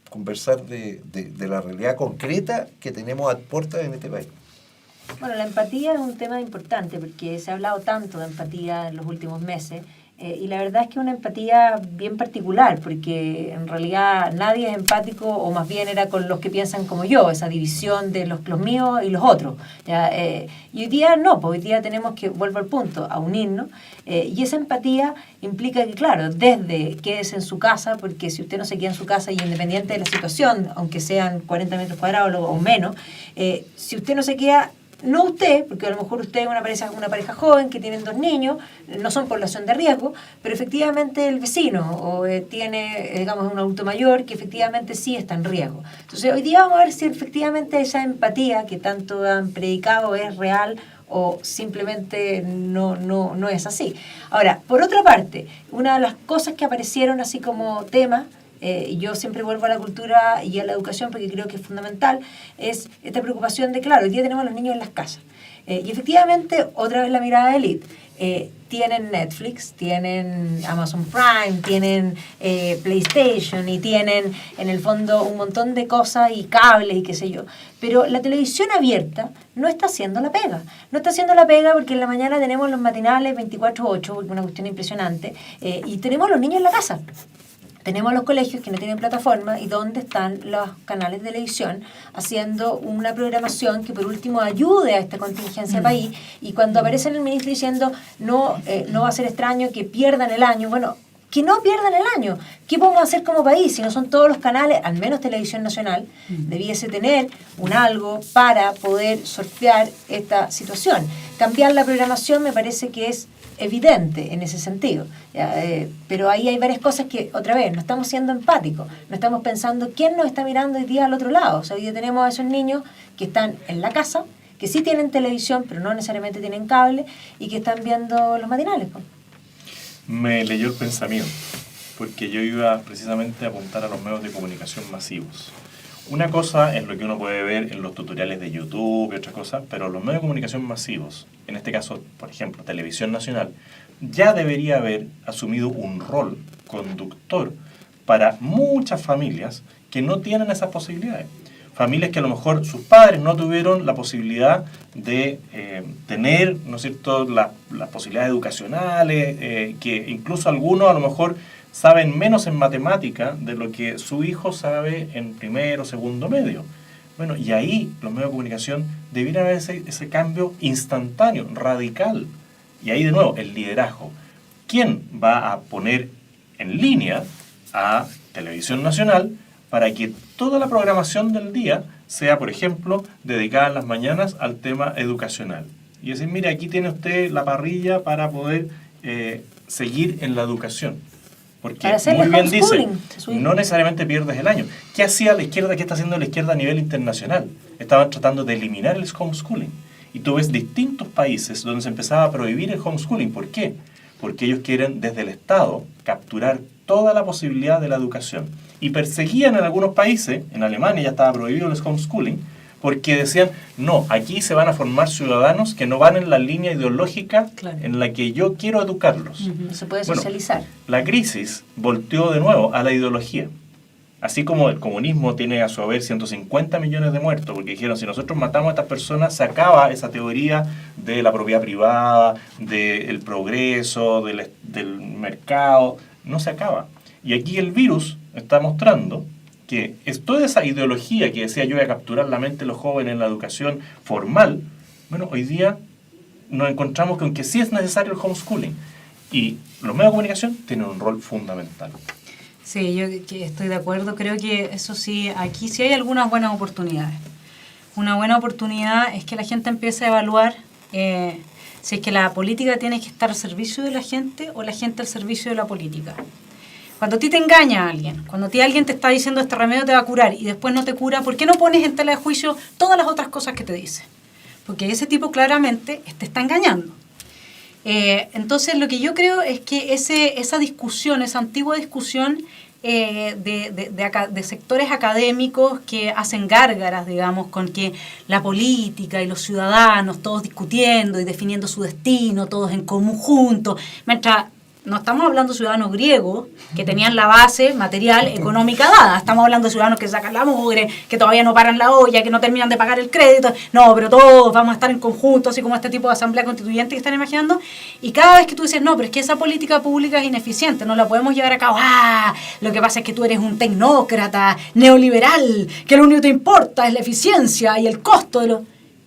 Speaker 1: conversar de la realidad concreta que tenemos a puertas en este país.
Speaker 2: Bueno, la empatía es un tema importante porque se ha hablado tanto de empatía en los últimos meses y la verdad es que es una empatía bien particular porque en realidad nadie es empático, o más bien era con los que piensan como yo, esa división de los míos y los otros. ¿Ya? Y hoy día no, pues hoy día tenemos que, vuelvo al punto, a unirnos y esa empatía implica que, claro, desde quédese en su casa, porque si usted no se queda en su casa y independiente de la situación, aunque sean 40 metros cuadrados o menos, si usted no se queda, no usted, porque a lo mejor usted es una pareja joven que tienen 2 niños, no son población de riesgo, pero efectivamente el vecino o tiene, digamos, un adulto mayor que efectivamente sí está en riesgo. Entonces hoy día vamos a ver si efectivamente esa empatía que tanto han predicado es real o simplemente no es así. Ahora, por otra parte, una de las cosas que aparecieron así como tema, yo siempre vuelvo a la cultura y a la educación porque creo que es fundamental, es esta preocupación de, claro, hoy día tenemos a los niños en las casas. Y efectivamente, otra vez la mirada de élite. Tienen Netflix, tienen Amazon Prime, tienen PlayStation y tienen en el fondo un montón de cosas y cables y qué sé yo. Pero la televisión abierta no está haciendo la pega. No está haciendo la pega porque en la mañana tenemos los matinales 24/8, una cuestión impresionante, y tenemos a los niños en la casa. tenemos a los colegios que no tienen plataforma y dónde están los canales de televisión haciendo una programación que por último ayude a esta contingencia país. Y cuando aparece el ministro diciendo no va a ser extraño que pierdan el año, bueno, que no pierdan el año. ¿Qué podemos hacer como país si no son todos los canales, al menos Televisión Nacional, debiese tener un algo para poder sortear esta situación? Cambiar la programación me parece que es evidente en ese sentido. Pero ahí hay varias cosas que, otra vez, no estamos siendo empáticos, no estamos pensando quién nos está mirando hoy día al otro lado. O sea, hoy día tenemos a esos niños que están en la casa, que sí tienen televisión, pero no necesariamente tienen cable, y que están viendo los matinales.
Speaker 4: Me leyó el pensamiento, porque yo iba precisamente a apuntar a los medios de comunicación masivos. Una cosa es lo que uno puede ver en los tutoriales de YouTube y otras cosas, pero los medios de comunicación masivos, en este caso, por ejemplo, Televisión Nacional, ya debería haber asumido un rol conductor para muchas familias que no tienen esas posibilidades. Familias que a lo mejor sus padres no tuvieron la posibilidad de tener, ¿no es cierto?, las posibilidades educacionales, que incluso algunos a lo mejor saben menos en matemática de lo que su hijo sabe en primero o segundo medio. Bueno, y ahí los medios de comunicación debieran haber ese cambio instantáneo, radical. Y ahí de nuevo, el liderazgo. ¿Quién va a poner en línea a Televisión Nacional para que toda la programación del día sea, por ejemplo, dedicada en las mañanas al tema educacional? Y decir, mire, aquí tiene usted la parrilla para poder seguir en la educación. Porque muy bien dice, no necesariamente pierdes el año. ¿Qué hacía la izquierda? ¿Qué está haciendo la izquierda a nivel internacional? Estaban tratando de eliminar el homeschooling. Y tú ves distintos países donde se empezaba a prohibir el homeschooling. ¿Por qué? Porque ellos quieren desde el Estado capturar toda la posibilidad de la educación. Y perseguían en algunos países, en Alemania ya estaba prohibido el homeschooling, porque decían, no, aquí se van a formar ciudadanos que no van en la línea ideológica en la que yo quiero educarlos.
Speaker 2: No se puede socializar.
Speaker 4: Bueno, la crisis volteó de nuevo a la ideología. Así como el comunismo tiene a su haber 150 millones de muertos, porque dijeron, si nosotros matamos a estas personas, se acaba esa teoría de la propiedad privada, del progreso, del mercado, no se acaba. Y aquí el virus está mostrando que es toda esa ideología que decía yo voy a capturar la mente de los jóvenes en la educación formal. Bueno, hoy día nos encontramos con que sí es necesario el homeschooling y los medios de comunicación tienen un rol fundamental.
Speaker 3: Sí, yo estoy de acuerdo. Creo que eso sí, aquí sí hay algunas buenas oportunidades. Una buena oportunidad es que la gente empiece a evaluar si es que la política tiene que estar al servicio de la gente o la gente al servicio de la política. Cuando a ti te engaña alguien, cuando a ti alguien te está diciendo este remedio te va a curar y después no te cura, ¿por qué no pones en tela de juicio todas las otras cosas que te dice? Porque ese tipo claramente te está engañando. Entonces lo que yo creo es que esa discusión, esa antigua discusión de sectores académicos que hacen gárgaras, digamos, con que la política y los ciudadanos todos discutiendo y definiendo su destino, todos en común juntos, mientras no estamos hablando de ciudadanos griegos que tenían la base material económica dada, estamos hablando de ciudadanos que sacan la mugre, que todavía no paran la olla, que no terminan de pagar el crédito, no, pero todos vamos a estar en conjunto, así como este tipo de asamblea constituyente que están imaginando, y cada vez que tú dices, no, pero es que esa política pública es ineficiente, no la podemos llevar a cabo, lo que pasa es que tú eres un tecnócrata, neoliberal, que lo único que te importa es la eficiencia y el costo de los...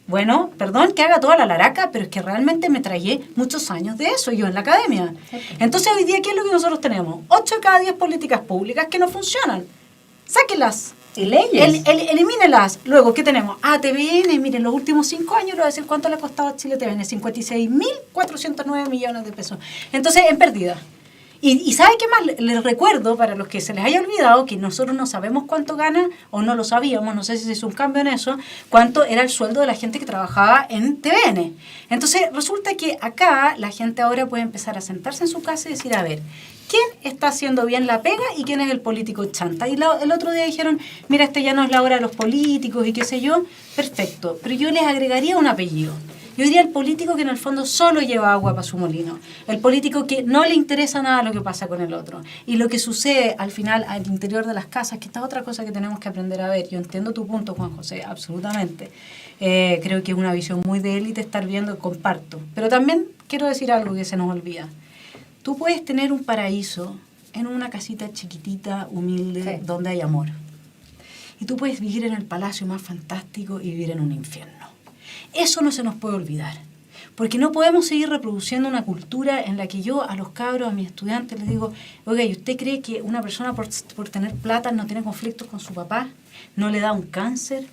Speaker 3: Bueno, perdón que haga toda la laraca, pero es que realmente me tragué muchos años de eso yo en la academia. Entonces hoy día, ¿qué es lo que nosotros tenemos? 8 de cada 10 políticas públicas que no funcionan. Sáquenlas.
Speaker 2: Y leyes.
Speaker 3: Elimínelas. Luego, ¿qué tenemos? TVN, miren, los últimos 5 años, le voy a decir cuánto le ha costado a Chile TVN, 56.409 millones de pesos. Entonces, en pérdida. Y ¿sabe qué más? Les recuerdo, para los que se les haya olvidado, que nosotros no sabemos cuánto gana, o no lo sabíamos, no sé si se hizo un cambio en eso, cuánto era el sueldo de la gente que trabajaba en TVN. Entonces, resulta que acá la gente ahora puede empezar a sentarse en su casa y decir, a ver, ¿quién está haciendo bien la pega y quién es el político chanta? Y el otro día dijeron, mira, ya no es la hora de los políticos y qué sé yo. Perfecto, pero yo les agregaría un apellido. Yo diría el político que en el fondo solo lleva agua para su molino. El político que no le interesa nada lo que pasa con el otro. Y lo que sucede al final al interior de las casas, que esta es otra cosa que tenemos que aprender a ver. Yo entiendo tu punto, Juan José, absolutamente. Creo que es una visión muy de élite estar viendo, comparto. Pero también quiero decir algo que se nos olvida. Tú puedes tener un paraíso en una casita chiquitita, humilde,
Speaker 2: Sí.
Speaker 3: donde hay amor. Y tú puedes vivir en el palacio más fantástico y vivir en un infierno. Eso no se nos puede olvidar. Porque no podemos seguir reproduciendo una cultura en la que yo a los cabros, a mis estudiantes, les digo, oiga, ¿y usted cree que una persona por tener plata no tiene conflictos con su papá? ¿No le da un cáncer?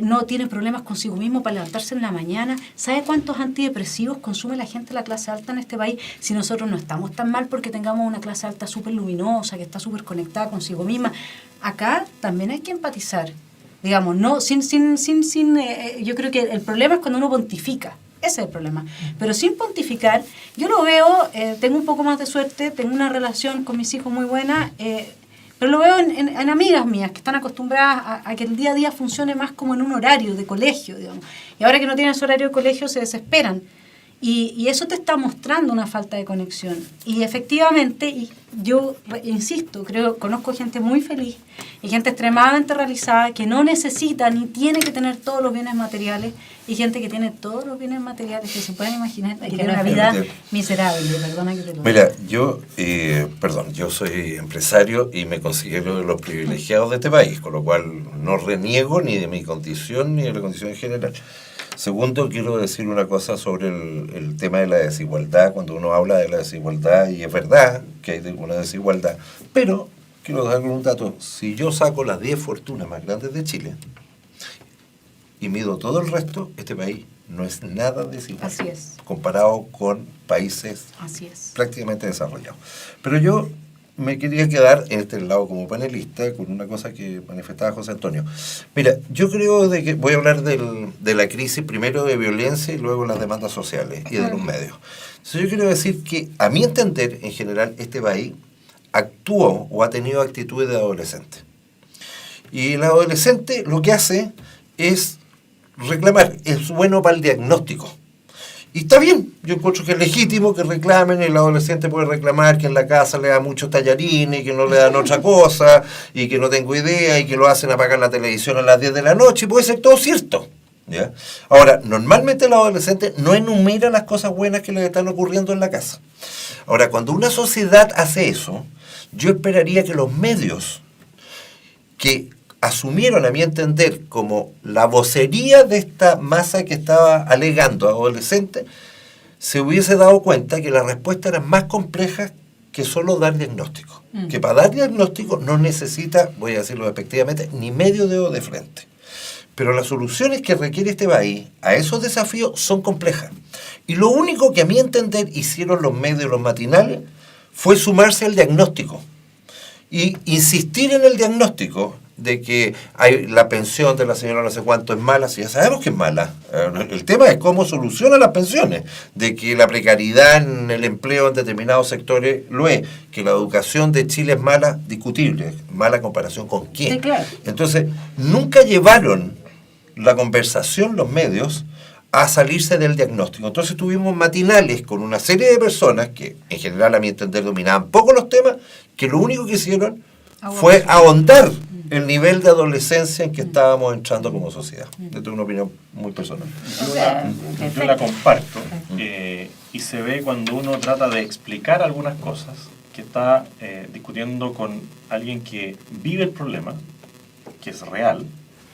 Speaker 3: ¿No tiene problemas consigo mismo para levantarse en la mañana? ¿Sabe cuántos antidepresivos consume la gente de la clase alta en este país? Si nosotros no estamos tan mal porque tengamos una clase alta súper luminosa, que está súper conectada consigo misma. Acá también hay que empatizar. Digamos, no, yo creo que el problema es cuando uno pontifica. Ese es el problema. Pero sin pontificar, yo lo veo, tengo un poco más de suerte, tengo una relación con mis hijos muy buena, pero lo veo en amigas mías que están acostumbradas a que el día a día funcione más como en un horario de colegio, digamos. Y ahora que no tienen ese horario de colegio se desesperan. Y eso te está mostrando una falta de conexión. Y efectivamente, y yo insisto, conozco gente muy feliz y gente extremadamente realizada que no necesita ni tiene que tener todos los bienes materiales, y gente que tiene todos los bienes materiales que se pueden imaginar y que tiene una vida miserable. Perdona que te lo diga.
Speaker 1: Mira, yo soy empresario y me considero de los privilegiados de este país, con lo cual no reniego ni de mi condición ni de la condición en general. Segundo, quiero decir una cosa sobre el tema de la desigualdad. Cuando uno habla de la desigualdad, y es verdad que hay una desigualdad, pero quiero darle un dato. Si yo saco las 10 fortunas más grandes de Chile y mido todo el resto, este país no es nada desigual.
Speaker 3: Así es.
Speaker 1: Comparado con países
Speaker 3: Así es.
Speaker 1: prácticamente desarrollados. Pero yo me quería quedar en este lado como panelista con una cosa que manifestaba José Antonio. Mira, yo creo de que voy a hablar de la crisis primero de violencia y luego las demandas sociales y de los medios. Entonces yo quiero decir que, a mi entender, en general, este país actuó o ha tenido actitudes de adolescente. Y el adolescente lo que hace es reclamar, es bueno para el diagnóstico. Y está bien, yo encuentro que es legítimo que reclamen, el adolescente puede reclamar que en la casa le da muchos tallarines, que no le dan otra cosa, y que no tengo idea, y que lo hacen apagar la televisión a las 10 de la noche, y puede ser todo cierto. ¿Ya? Ahora, normalmente el adolescente no enumera las cosas buenas que le están ocurriendo en la casa. Ahora, cuando una sociedad hace eso, yo esperaría que los medios que asumieron, a mi entender, como la vocería de esta masa que estaba alegando adolescente, se hubiese dado cuenta que la respuesta era más compleja que solo dar diagnóstico. Que para dar diagnóstico no necesita, voy a decirlo efectivamente, ni medio dedo de frente. Pero las soluciones que requiere este país a esos desafíos son complejas. Y lo único que, a mi entender, hicieron los medios, los matinales, fue sumarse al diagnóstico. Y insistir en el diagnóstico de que hay la pensión de la señora no sé cuánto es mala, si ya sabemos que es mala. El tema es cómo soluciona las pensiones, de que la precariedad en el empleo en determinados sectores lo es, que la educación de Chile es mala, discutible, mala en comparación con quién.
Speaker 2: Sí, claro.
Speaker 1: Entonces, nunca llevaron la conversación los medios a salirse del diagnóstico. Entonces tuvimos matinales con una serie de personas que, en general, a mi entender, dominaban poco los temas, que lo único que hicieron fue ahondar el nivel de adolescencia en que estábamos entrando como sociedad. Esto es una opinión muy personal.
Speaker 4: Yo la comparto, y se ve cuando uno trata de explicar algunas cosas, que está discutiendo con alguien que vive el problema, que es real,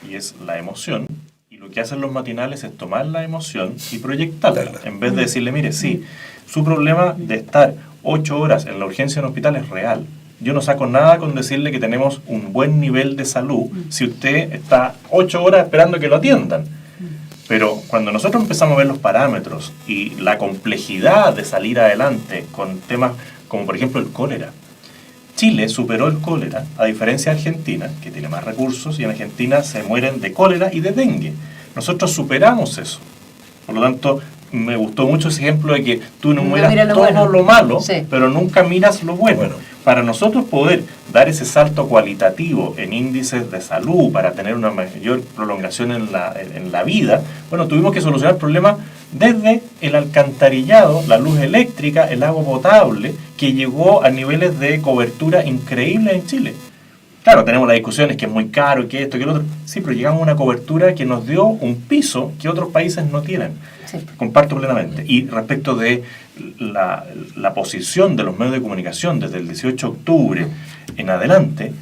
Speaker 4: y es la emoción, y lo que hacen los matinales es tomar la emoción y proyectarla, en vez de decirle, mire, sí, su problema de estar 8 horas en la urgencia en el hospital es real. Yo no saco nada con decirle que tenemos un buen nivel de salud si usted está 8 horas esperando que lo atiendan. Pero cuando nosotros empezamos a ver los parámetros y la complejidad de salir adelante con temas como por ejemplo el cólera, Chile superó el cólera, a diferencia de Argentina, que tiene más recursos, y en Argentina se mueren de cólera y de dengue. Nosotros superamos eso. Por lo tanto, me gustó mucho ese ejemplo de que tú enumeras todo lo malo, pero nunca miras lo bueno. Para nosotros poder dar ese salto cualitativo en índices de salud, para tener una mayor prolongación en la vida, bueno, tuvimos que solucionar problemas desde el alcantarillado, la luz eléctrica, el agua potable, que llegó a niveles de cobertura increíbles en Chile. Claro, tenemos las discusiones que es muy caro, que esto, que lo otro. Sí, pero llegamos a una cobertura que nos dio un piso que otros países no tienen.
Speaker 2: Sí.
Speaker 4: Comparto plenamente. Y respecto de la posición de los medios de comunicación desde el 18 de octubre en adelante,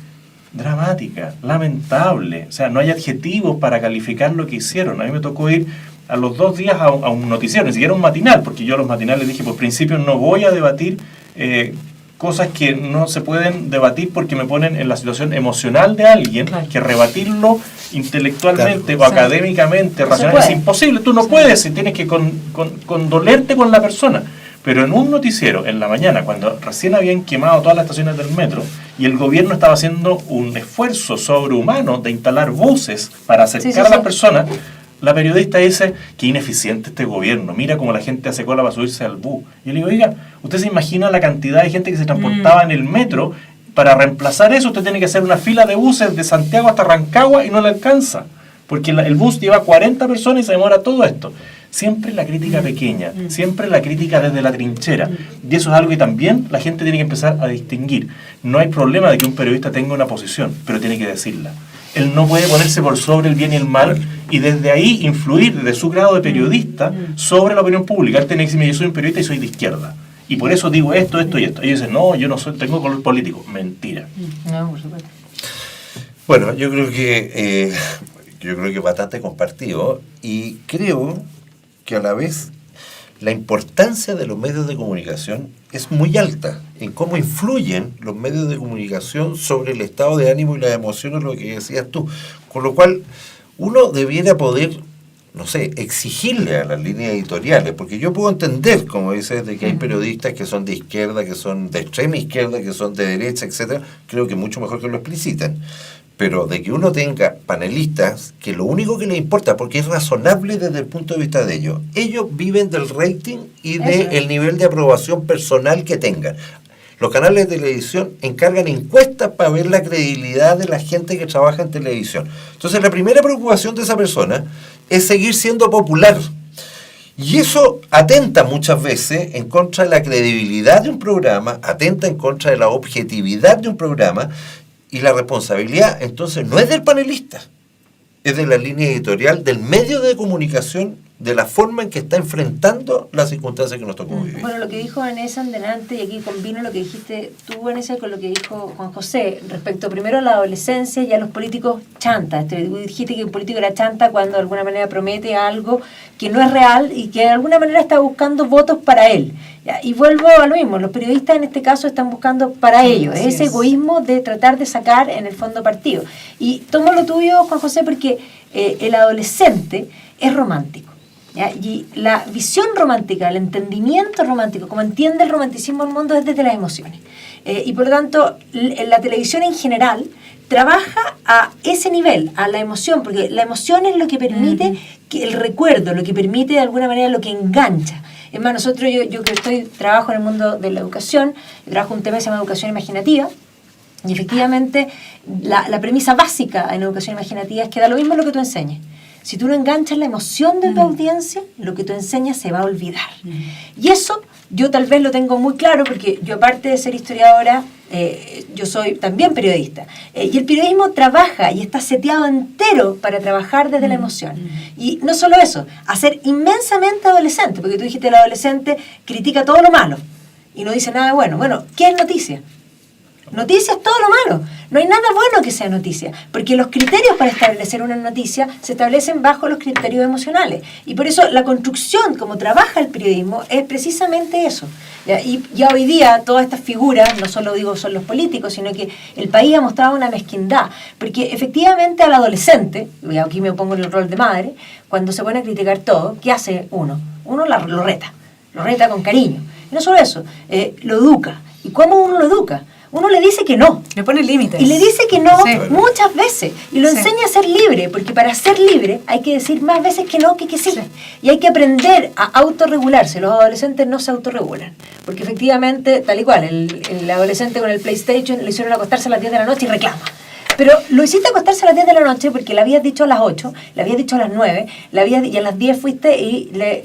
Speaker 4: dramática, lamentable. O sea, no hay adjetivos para calificar lo que hicieron. A mí me tocó ir a los 2 días a un noticiero, ni siquiera un matinal, porque yo a los matinales dije, por principio no voy a debatir cosas que no se pueden debatir porque me ponen en la situación emocional de alguien,
Speaker 3: Claro.
Speaker 4: que rebatirlo intelectualmente
Speaker 1: Claro.
Speaker 4: o académicamente,
Speaker 2: No se
Speaker 4: racionalmente, es
Speaker 2: puede.
Speaker 4: imposible. Tú no puedes, si tienes que condolerte con la persona. Pero en un noticiero, en la mañana, cuando recién habían quemado todas las estaciones del metro y el gobierno estaba haciendo un esfuerzo sobrehumano de instalar buses para acercar a las personas, la periodista dice, qué ineficiente este gobierno, mira cómo la gente hace cola para subirse al bus. Y yo le digo, oiga, ¿usted se imagina la cantidad de gente que se transportaba en el metro? Para reemplazar eso usted tiene que hacer una fila de buses de Santiago hasta Rancagua y no le alcanza, porque el bus lleva 40 personas y se demora todo esto. Siempre la crítica pequeña, siempre la crítica desde la trinchera. Y eso es algo que también la gente tiene que empezar a distinguir. No hay problema de que un periodista tenga una posición, pero tiene que decirla. Él no puede ponerse por sobre el bien y el mal y desde ahí influir desde su grado de periodista sobre la opinión pública. Él tiene que decirme, yo soy un periodista y soy de izquierda. Y por eso digo esto, esto y esto. Ellos dicen, no, yo no soy, tengo color político. Mentira.
Speaker 2: No, por supuesto.
Speaker 1: Bueno, yo creo que bastante compartido y creo que a la vez la importancia de los medios de comunicación es muy alta en cómo influyen los medios de comunicación sobre el estado de ánimo y las emociones, lo que decías tú. Con lo cual, uno debiera poder, no sé, exigirle a las líneas editoriales, porque yo puedo entender, como dices, de que hay periodistas que son de izquierda, que son de extrema izquierda, que son de derecha, etcétera. Creo que mucho mejor que lo expliciten. Pero de que uno tenga panelistas que lo único que les importa, porque es razonable desde el punto de vista de ellos viven del rating y del nivel de aprobación personal que tengan. Los canales de televisión encargan encuestas para ver la credibilidad de la gente que trabaja en televisión. Entonces la primera preocupación de esa persona es seguir siendo popular. Y eso atenta muchas veces en contra de la credibilidad de un programa, atenta en contra de la objetividad de un programa. Y la responsabilidad, entonces, no es del panelista, es de la línea editorial, del medio de comunicación, de la forma en que está enfrentando las circunstancias que nos tocó vivir.
Speaker 2: Bueno, lo que dijo Vanessa en delante, y aquí combino lo que dijiste tú, Vanessa, con lo que dijo Juan José, respecto primero a la adolescencia y a los políticos chanta. Dijiste que un político era chanta cuando de alguna manera promete algo que no es real y que de alguna manera está buscando votos para él. ¿Ya? Y vuelvo a lo mismo, los periodistas en este caso están buscando para ellos, ese egoísmo de tratar de sacar en el fondo partido. Y tomo lo tuyo, Juan José, porque el adolescente es romántico. ¿Ya? Y la visión romántica, el entendimiento romántico, como entiende el romanticismo del mundo, es desde las emociones. Y por lo tanto, la televisión en general trabaja a ese nivel, a la emoción, porque la emoción es lo que permite que el recuerdo, lo que permite de alguna manera, lo que engancha. Es más, nosotros, yo que trabajo en el mundo de la educación, trabajo un tema que se llama educación imaginativa, y efectivamente la premisa básica en educación imaginativa es que da lo mismo lo que tú enseñes. Si tú no enganchas la emoción de tu audiencia, lo que tú enseñas se va a olvidar. Y eso yo tal vez lo tengo muy claro porque yo, aparte de ser historiadora, yo soy también periodista. Y el periodismo trabaja y está seteado entero para trabajar desde la emoción. Y no solo eso, hacer inmensamente adolescente, porque tú dijiste el adolescente critica todo lo malo y no dice nada bueno. Bueno, ¿qué es noticia? Noticia es todo lo malo. No hay nada bueno que sea noticia, porque los criterios para establecer una noticia se establecen bajo los criterios emocionales. Y por eso la construcción, como trabaja el periodismo, es precisamente eso. ¿Ya? Y ya hoy día todas estas figuras, no solo digo son los políticos, sino que el país ha mostrado una mezquindad. Porque efectivamente al adolescente, y aquí me pongo en el rol de madre, cuando se pone a criticar todo, ¿qué hace uno? Uno lo reta con cariño. Y no solo eso, lo educa. ¿Y cómo uno lo educa? Uno le dice que no.
Speaker 3: Le pone límites.
Speaker 2: Y le dice que no muchas veces. Y lo enseña a ser libre, porque para ser libre hay que decir más veces que no que sí. Y hay que aprender a autorregularse. Los adolescentes no se autorregulan. Porque efectivamente, tal y cual, el adolescente con el PlayStation le hicieron acostarse a las 10 de la noche y reclama. Pero lo hiciste acostarse a las 10 de la noche porque le habías dicho a las 8, le habías dicho a las 9, y a las 10 fuiste y le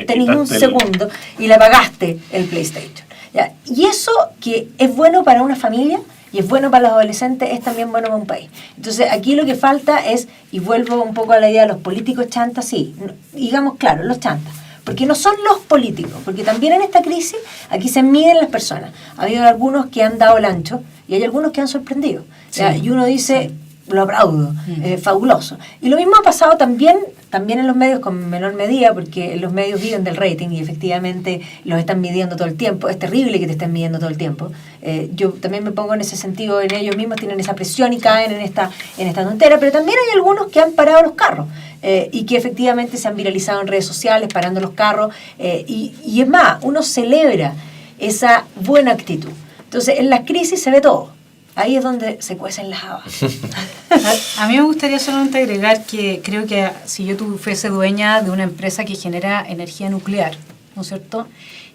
Speaker 2: tenías un segundo y le apagaste el PlayStation. ¿Ya? Y eso que es bueno para una familia, y es bueno para los adolescentes, es también bueno para un país. Entonces aquí lo que falta es, y vuelvo un poco a la idea de los políticos chantas, sí, digamos claro, los chantas, porque no son los políticos, porque también en esta crisis aquí se miden las personas. Ha habido algunos que han dado el ancho y hay algunos que han sorprendido. Sí. O sea, y uno dice, lo aplaudo, fabuloso. Y lo mismo ha pasado también en los medios con menor medida, porque los medios viven del rating y efectivamente los están midiendo todo el tiempo. Es terrible que te estén midiendo todo el tiempo. Yo también me pongo en ese sentido, en ellos mismos tienen esa presión y caen en esta tontera, pero también hay algunos que han parado los carros y que efectivamente se han viralizado en redes sociales parando los carros y es más, uno celebra esa buena actitud. Entonces en las crisis se ve todo. Ahí es donde se cuecen las habas.
Speaker 3: A mí me gustaría solamente agregar que creo que si yo fuese dueña de una empresa que genera energía nuclear, ¿no es cierto?,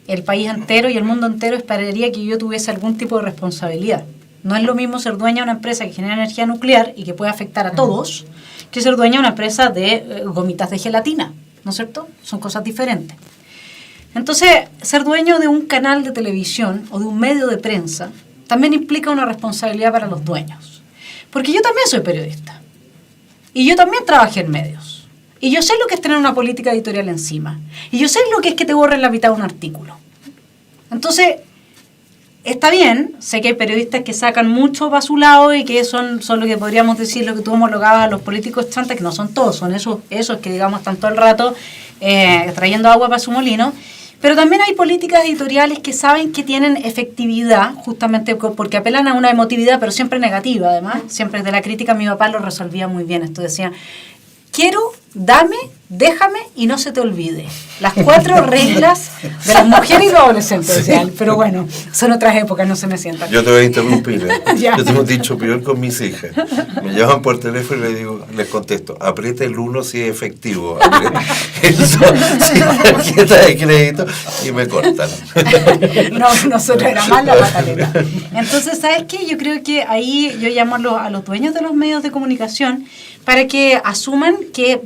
Speaker 3: el país entero y el mundo entero esperaría que yo tuviese algún tipo de responsabilidad. No es lo mismo ser dueña de una empresa que genera energía nuclear y que puede afectar a todos, que ser dueña de una empresa de gomitas de gelatina, ¿no es cierto? Son cosas diferentes. Entonces, ser dueño de un canal de televisión o de un medio de prensa también implica una responsabilidad para los dueños. Porque yo también soy periodista. Y yo también trabajé en medios. Y yo sé lo que es tener una política editorial encima. Y yo sé lo que es que te borren la mitad de un artículo. Entonces, está bien, sé que hay periodistas que sacan mucho para su lado y que son lo que podríamos decir, lo que tú homologabas a los políticos chantas, que no son todos, son esos que, digamos, están todo el rato trayendo agua para su molino. Pero también hay políticas editoriales que saben que tienen efectividad, justamente porque apelan a una emotividad, pero siempre negativa, además. Siempre de la crítica, mi papá lo resolvía muy bien. Esto decía, quiero, dame, déjame y no se te olvide. Las 4 reglas de las mujeres y los adolescentes, decían. Pero bueno, son otras épocas, no se me sientan.
Speaker 1: Yo te voy a interrumpir. Yo tengo un dicho peor con mis hijas. Me llaman por teléfono y les contesto, aprieta el 1 si es efectivo. Eso, si es tarjeta de crédito, y me cortan.
Speaker 3: No, nosotros era más la pataleta. Entonces, ¿sabes qué? Yo creo que ahí yo llamo a los dueños de los medios de comunicación para que asuman que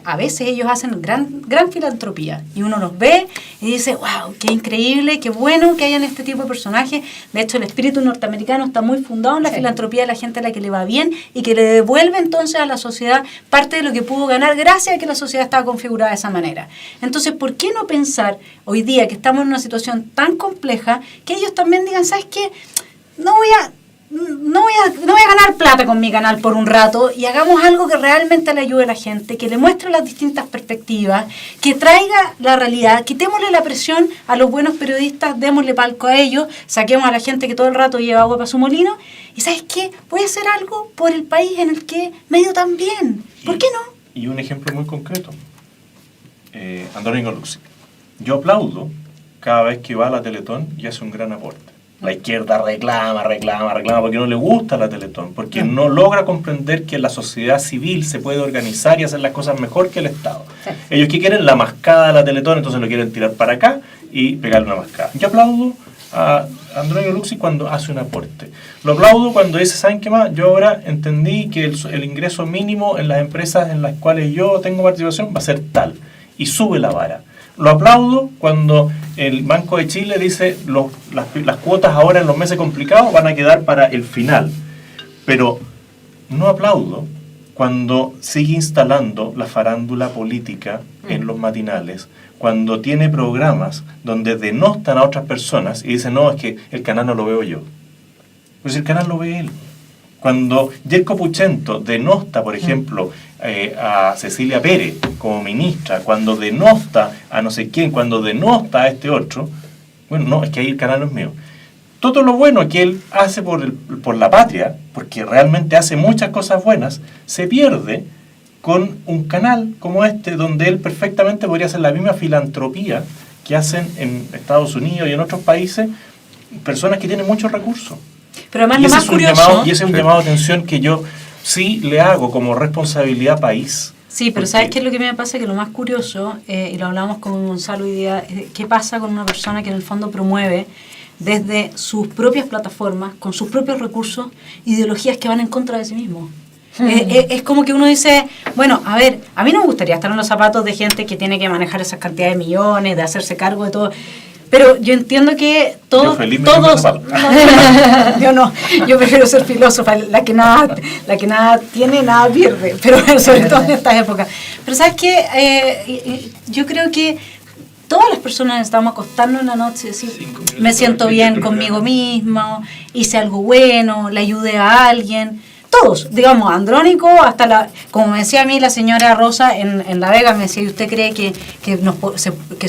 Speaker 3: a veces ellos hacen gran filantropía y uno los ve y dice, wow, qué increíble, qué bueno que hayan este tipo de personajes. De hecho, el espíritu norteamericano está muy fundado en la filantropía de la gente a la que le va bien y que le devuelve entonces a la sociedad parte de lo que pudo ganar gracias a que la sociedad estaba configurada de esa manera. Entonces, ¿por qué no pensar hoy día que estamos en una situación tan compleja que ellos también digan, ¿sabes qué? No voy a ganar plata con mi canal por un rato y hagamos algo que realmente le ayude a la gente, que le muestre las distintas perspectivas, que traiga la realidad, quitémosle la presión a los buenos periodistas, démosle palco a ellos, saquemos a la gente que todo el rato lleva agua para su molino y ¿sabes qué? Voy a hacer algo por el país en el que me ha ido tan bien. ¿Por qué no?
Speaker 4: Y un ejemplo muy concreto, Andrónico Luxi. Yo aplaudo cada vez que va a la Teletón y hace un gran aporte. La izquierda reclama porque no le gusta la Teletón, porque no logra comprender que la sociedad civil se puede organizar y hacer las cosas mejor que el Estado. Sí. Ellos que quieren la mascada de la Teletón, entonces lo quieren tirar para acá y pegarle una mascada. Yo aplaudo a Andrónico Luxi cuando hace un aporte. Lo aplaudo cuando dice, ¿saben qué más? Yo ahora entendí que el ingreso mínimo en las empresas en las cuales yo tengo participación va a ser tal, y sube la vara. Lo aplaudo cuando el Banco de Chile dice las cuotas ahora en los meses complicados van a quedar para el final. Pero no aplaudo cuando sigue instalando la farándula política en los matinales, cuando tiene programas donde denostan a otras personas y dicen, no, es que el canal no lo veo yo. Pues el canal lo ve él. Cuando Jerko Puchento denosta, por ejemplo, a Cecilia Pérez como ministra, cuando denosta a no sé quién, cuando denosta a este otro, bueno, no, es que ahí el canal no es mío. Todo lo bueno que él hace por la patria, porque realmente hace muchas cosas buenas, se pierde con un canal como este, donde él perfectamente podría hacer la misma filantropía que hacen en Estados Unidos y en otros países personas que tienen muchos recursos.
Speaker 3: Pero además lo más curioso...
Speaker 4: Y ese es un llamado de atención que yo sí le hago como responsabilidad país.
Speaker 3: Sí, pero ¿sabes qué es lo que me pasa? Que lo más curioso, y lo hablamos con Gonzalo hoy día, ¿qué pasa con una persona que en el fondo promueve desde sus propias plataformas, con sus propios recursos, ideologías que van en contra de sí mismo? Es como que uno dice, bueno, a ver, a mí no me gustaría estar en los zapatos de gente que tiene que manejar esas cantidades de millones, de hacerse cargo de todo. Pero yo entiendo que todos... Yo no, yo prefiero ser filósofa, la que nada tiene, nada pierde, pero sobre todo en estas épocas. Pero ¿sabes qué? Yo creo que todas las personas necesitamos acostarnos una noche y decir, me siento bien conmigo mismo, hice algo bueno, le ayudé a alguien. Todos, digamos, Andrónico, hasta como me decía a mí la señora Rosa en La Vega, me decía, ¿y usted cree que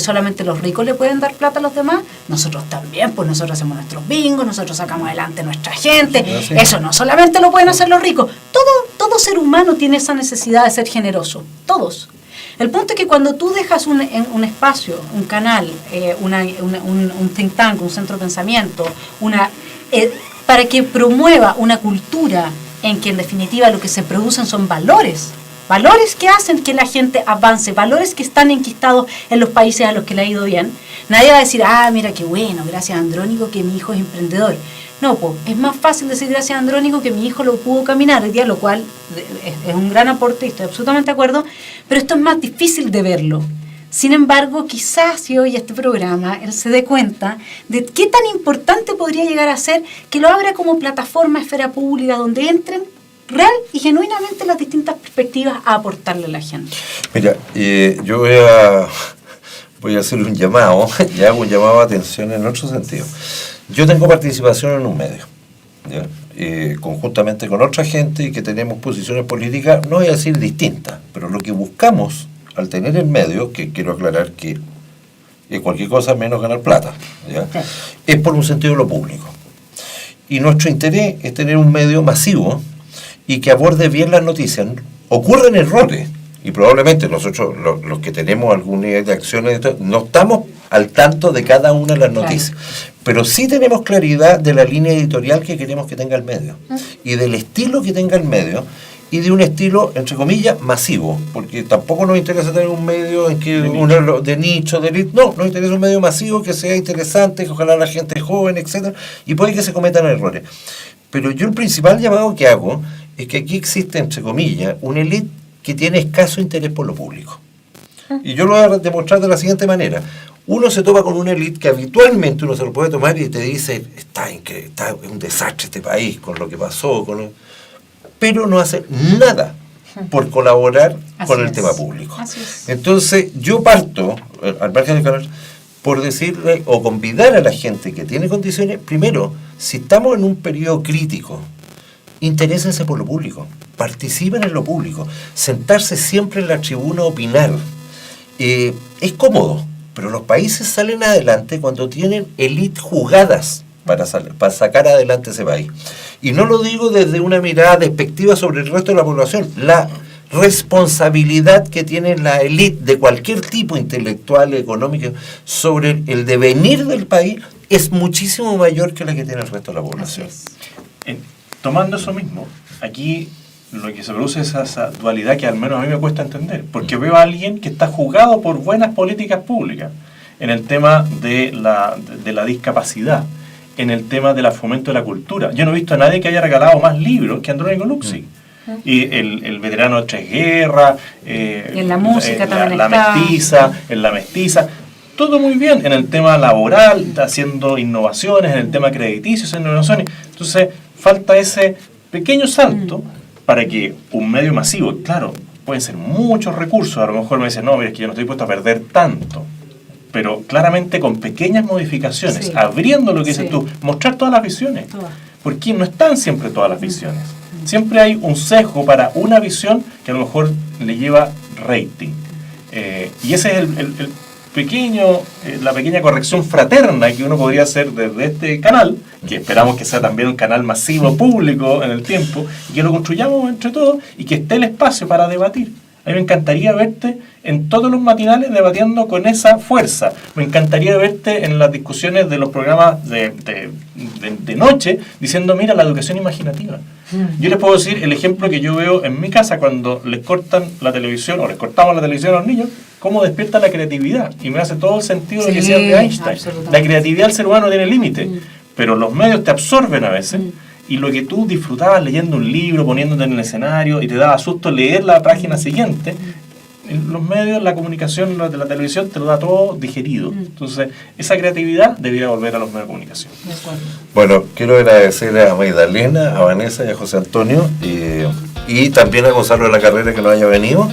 Speaker 3: solamente los ricos le pueden dar plata a los demás? Nosotros también, pues nosotros hacemos nuestros bingos, nosotros sacamos adelante a nuestra gente, sí. Eso no solamente lo pueden hacer los ricos, todo ser humano tiene esa necesidad de ser generoso, todos. El punto es que cuando tú dejas un espacio, un canal, un think tank, un centro de pensamiento, para que promueva una cultura en que en definitiva lo que se producen son valores que hacen que la gente avance, valores que están enquistados en los países a los que le ha ido bien. Nadie va a decir, mira qué bueno, gracias a Andrónico que mi hijo es emprendedor. No, pues es más fácil decir gracias a Andrónico que mi hijo lo pudo caminar hoy día, lo cual es un gran aporte y estoy absolutamente de acuerdo, pero esto es más difícil de verlo. Sin embargo, quizás si oye este programa, él se dé cuenta de qué tan importante podría llegar a ser que lo abra como plataforma, esfera pública, donde entren real y genuinamente las distintas perspectivas a aportarle a la gente.
Speaker 1: Mira, yo voy a hacer un llamado, y hago un llamado de atención en otro sentido. Yo tengo participación en un medio, ¿ya? Conjuntamente con otra gente y que tenemos posiciones políticas, no voy a decir distintas, pero lo que buscamos al tener el medio, que quiero aclarar que es cualquier cosa menos ganar plata, ¿ya? Sí. Es por un sentido de lo público. Y nuestro interés es tener un medio masivo y que aborde bien las noticias. Ocurren errores, y probablemente nosotros, los que tenemos algún nivel de acciones, no estamos al tanto de cada una de las noticias. Claro. Pero sí tenemos claridad de la línea editorial que queremos que tenga el medio, y del estilo que tenga el medio, y de un estilo, entre comillas, masivo, porque tampoco nos interesa tener un medio en que de nicho, de elite. No, nos interesa un medio masivo que sea interesante, que ojalá la gente joven, etcétera, y puede que se cometan errores. Pero yo el principal llamado que hago es que aquí existe, entre comillas, una elite que tiene escaso interés por lo público. Y yo lo voy a demostrar de la siguiente manera. Uno se topa con una elite que habitualmente uno se lo puede tomar y te dice, está un desastre este país con lo que pasó, pero no hace nada por colaborar con el tema público. Entonces, yo parto, al margen del canal, por decirle o convidar a la gente que tiene condiciones, primero, si estamos en un periodo crítico, interésense por lo público, participen en lo público, sentarse siempre en la tribuna a opinar. Es cómodo, pero los países salen adelante cuando tienen élites jugadas para sacar adelante ese país. Y no lo digo desde una mirada despectiva sobre el resto de la población. La responsabilidad que tiene la élite de cualquier tipo, intelectual, económico, sobre el devenir del país es muchísimo mayor que la que tiene el resto de la población.
Speaker 4: Tomando eso mismo, aquí lo que se produce es esa dualidad que al menos a mí me cuesta entender, porque veo a alguien que está juzgado por buenas políticas públicas en el tema de la discapacidad, en el tema del fomento de la cultura. Yo no he visto a nadie que haya regalado más libros que Andrónico Luksi. Y el veterano de Tres Guerras,
Speaker 3: y en la música también
Speaker 4: la mestiza, todo muy bien en el tema laboral, haciendo innovaciones, en el tema crediticio, haciendo innovaciones. Entonces, falta ese pequeño salto para que un medio masivo, claro, pueden ser muchos recursos, a lo mejor me dicen, no, mira, es que yo no estoy dispuesto a perder tanto, pero claramente con pequeñas modificaciones, abriendo lo que dices tú, mostrar todas las visiones, porque no están siempre todas las visiones. Siempre hay un sesgo para una visión que a lo mejor le lleva rating. Y ese es el pequeño, la pequeña corrección fraterna que uno podría hacer desde este canal, que esperamos que sea también un canal masivo público en el tiempo, y que lo construyamos entre todos y que esté el espacio para debatir. A mí me encantaría verte en todos los matinales debatiendo con esa fuerza. Me encantaría verte en las discusiones de los programas de noche diciendo, mira, la educación imaginativa. Yo les puedo decir el ejemplo que yo veo en mi casa cuando les cortan la televisión o les cortamos la televisión a los niños, cómo despierta la creatividad. Y me hace todo el sentido de lo que decía de Einstein. La creatividad del ser humano tiene límite, pero los medios te absorben a veces. Y lo que tú disfrutabas leyendo un libro, poniéndote en el escenario y te daba susto leer la página siguiente, los medios, la comunicación, de la televisión, te lo da todo digerido. Entonces, esa creatividad debería volver a los medios de comunicación.
Speaker 3: De acuerdo.
Speaker 1: Bueno, quiero agradecerle a Magdalena, a Vanessa y a José Antonio, y también a Gonzalo de la Carrera que no haya venido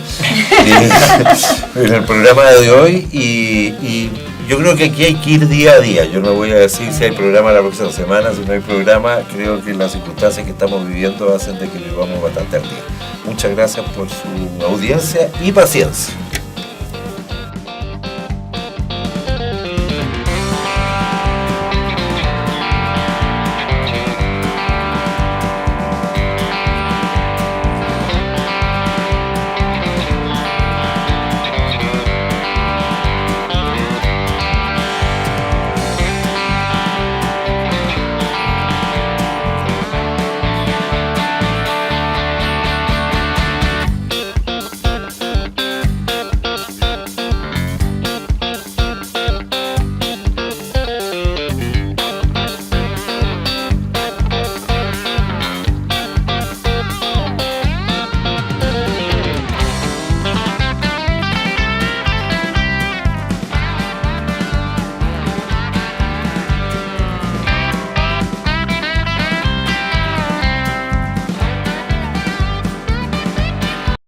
Speaker 1: en el programa de hoy. Y yo creo que aquí hay que ir día a día. Yo no voy a decir si hay programa la próxima semana, si no hay programa. Creo que las circunstancias que estamos viviendo hacen de que vivamos bastante al día. Muchas gracias por su audiencia y paciencia.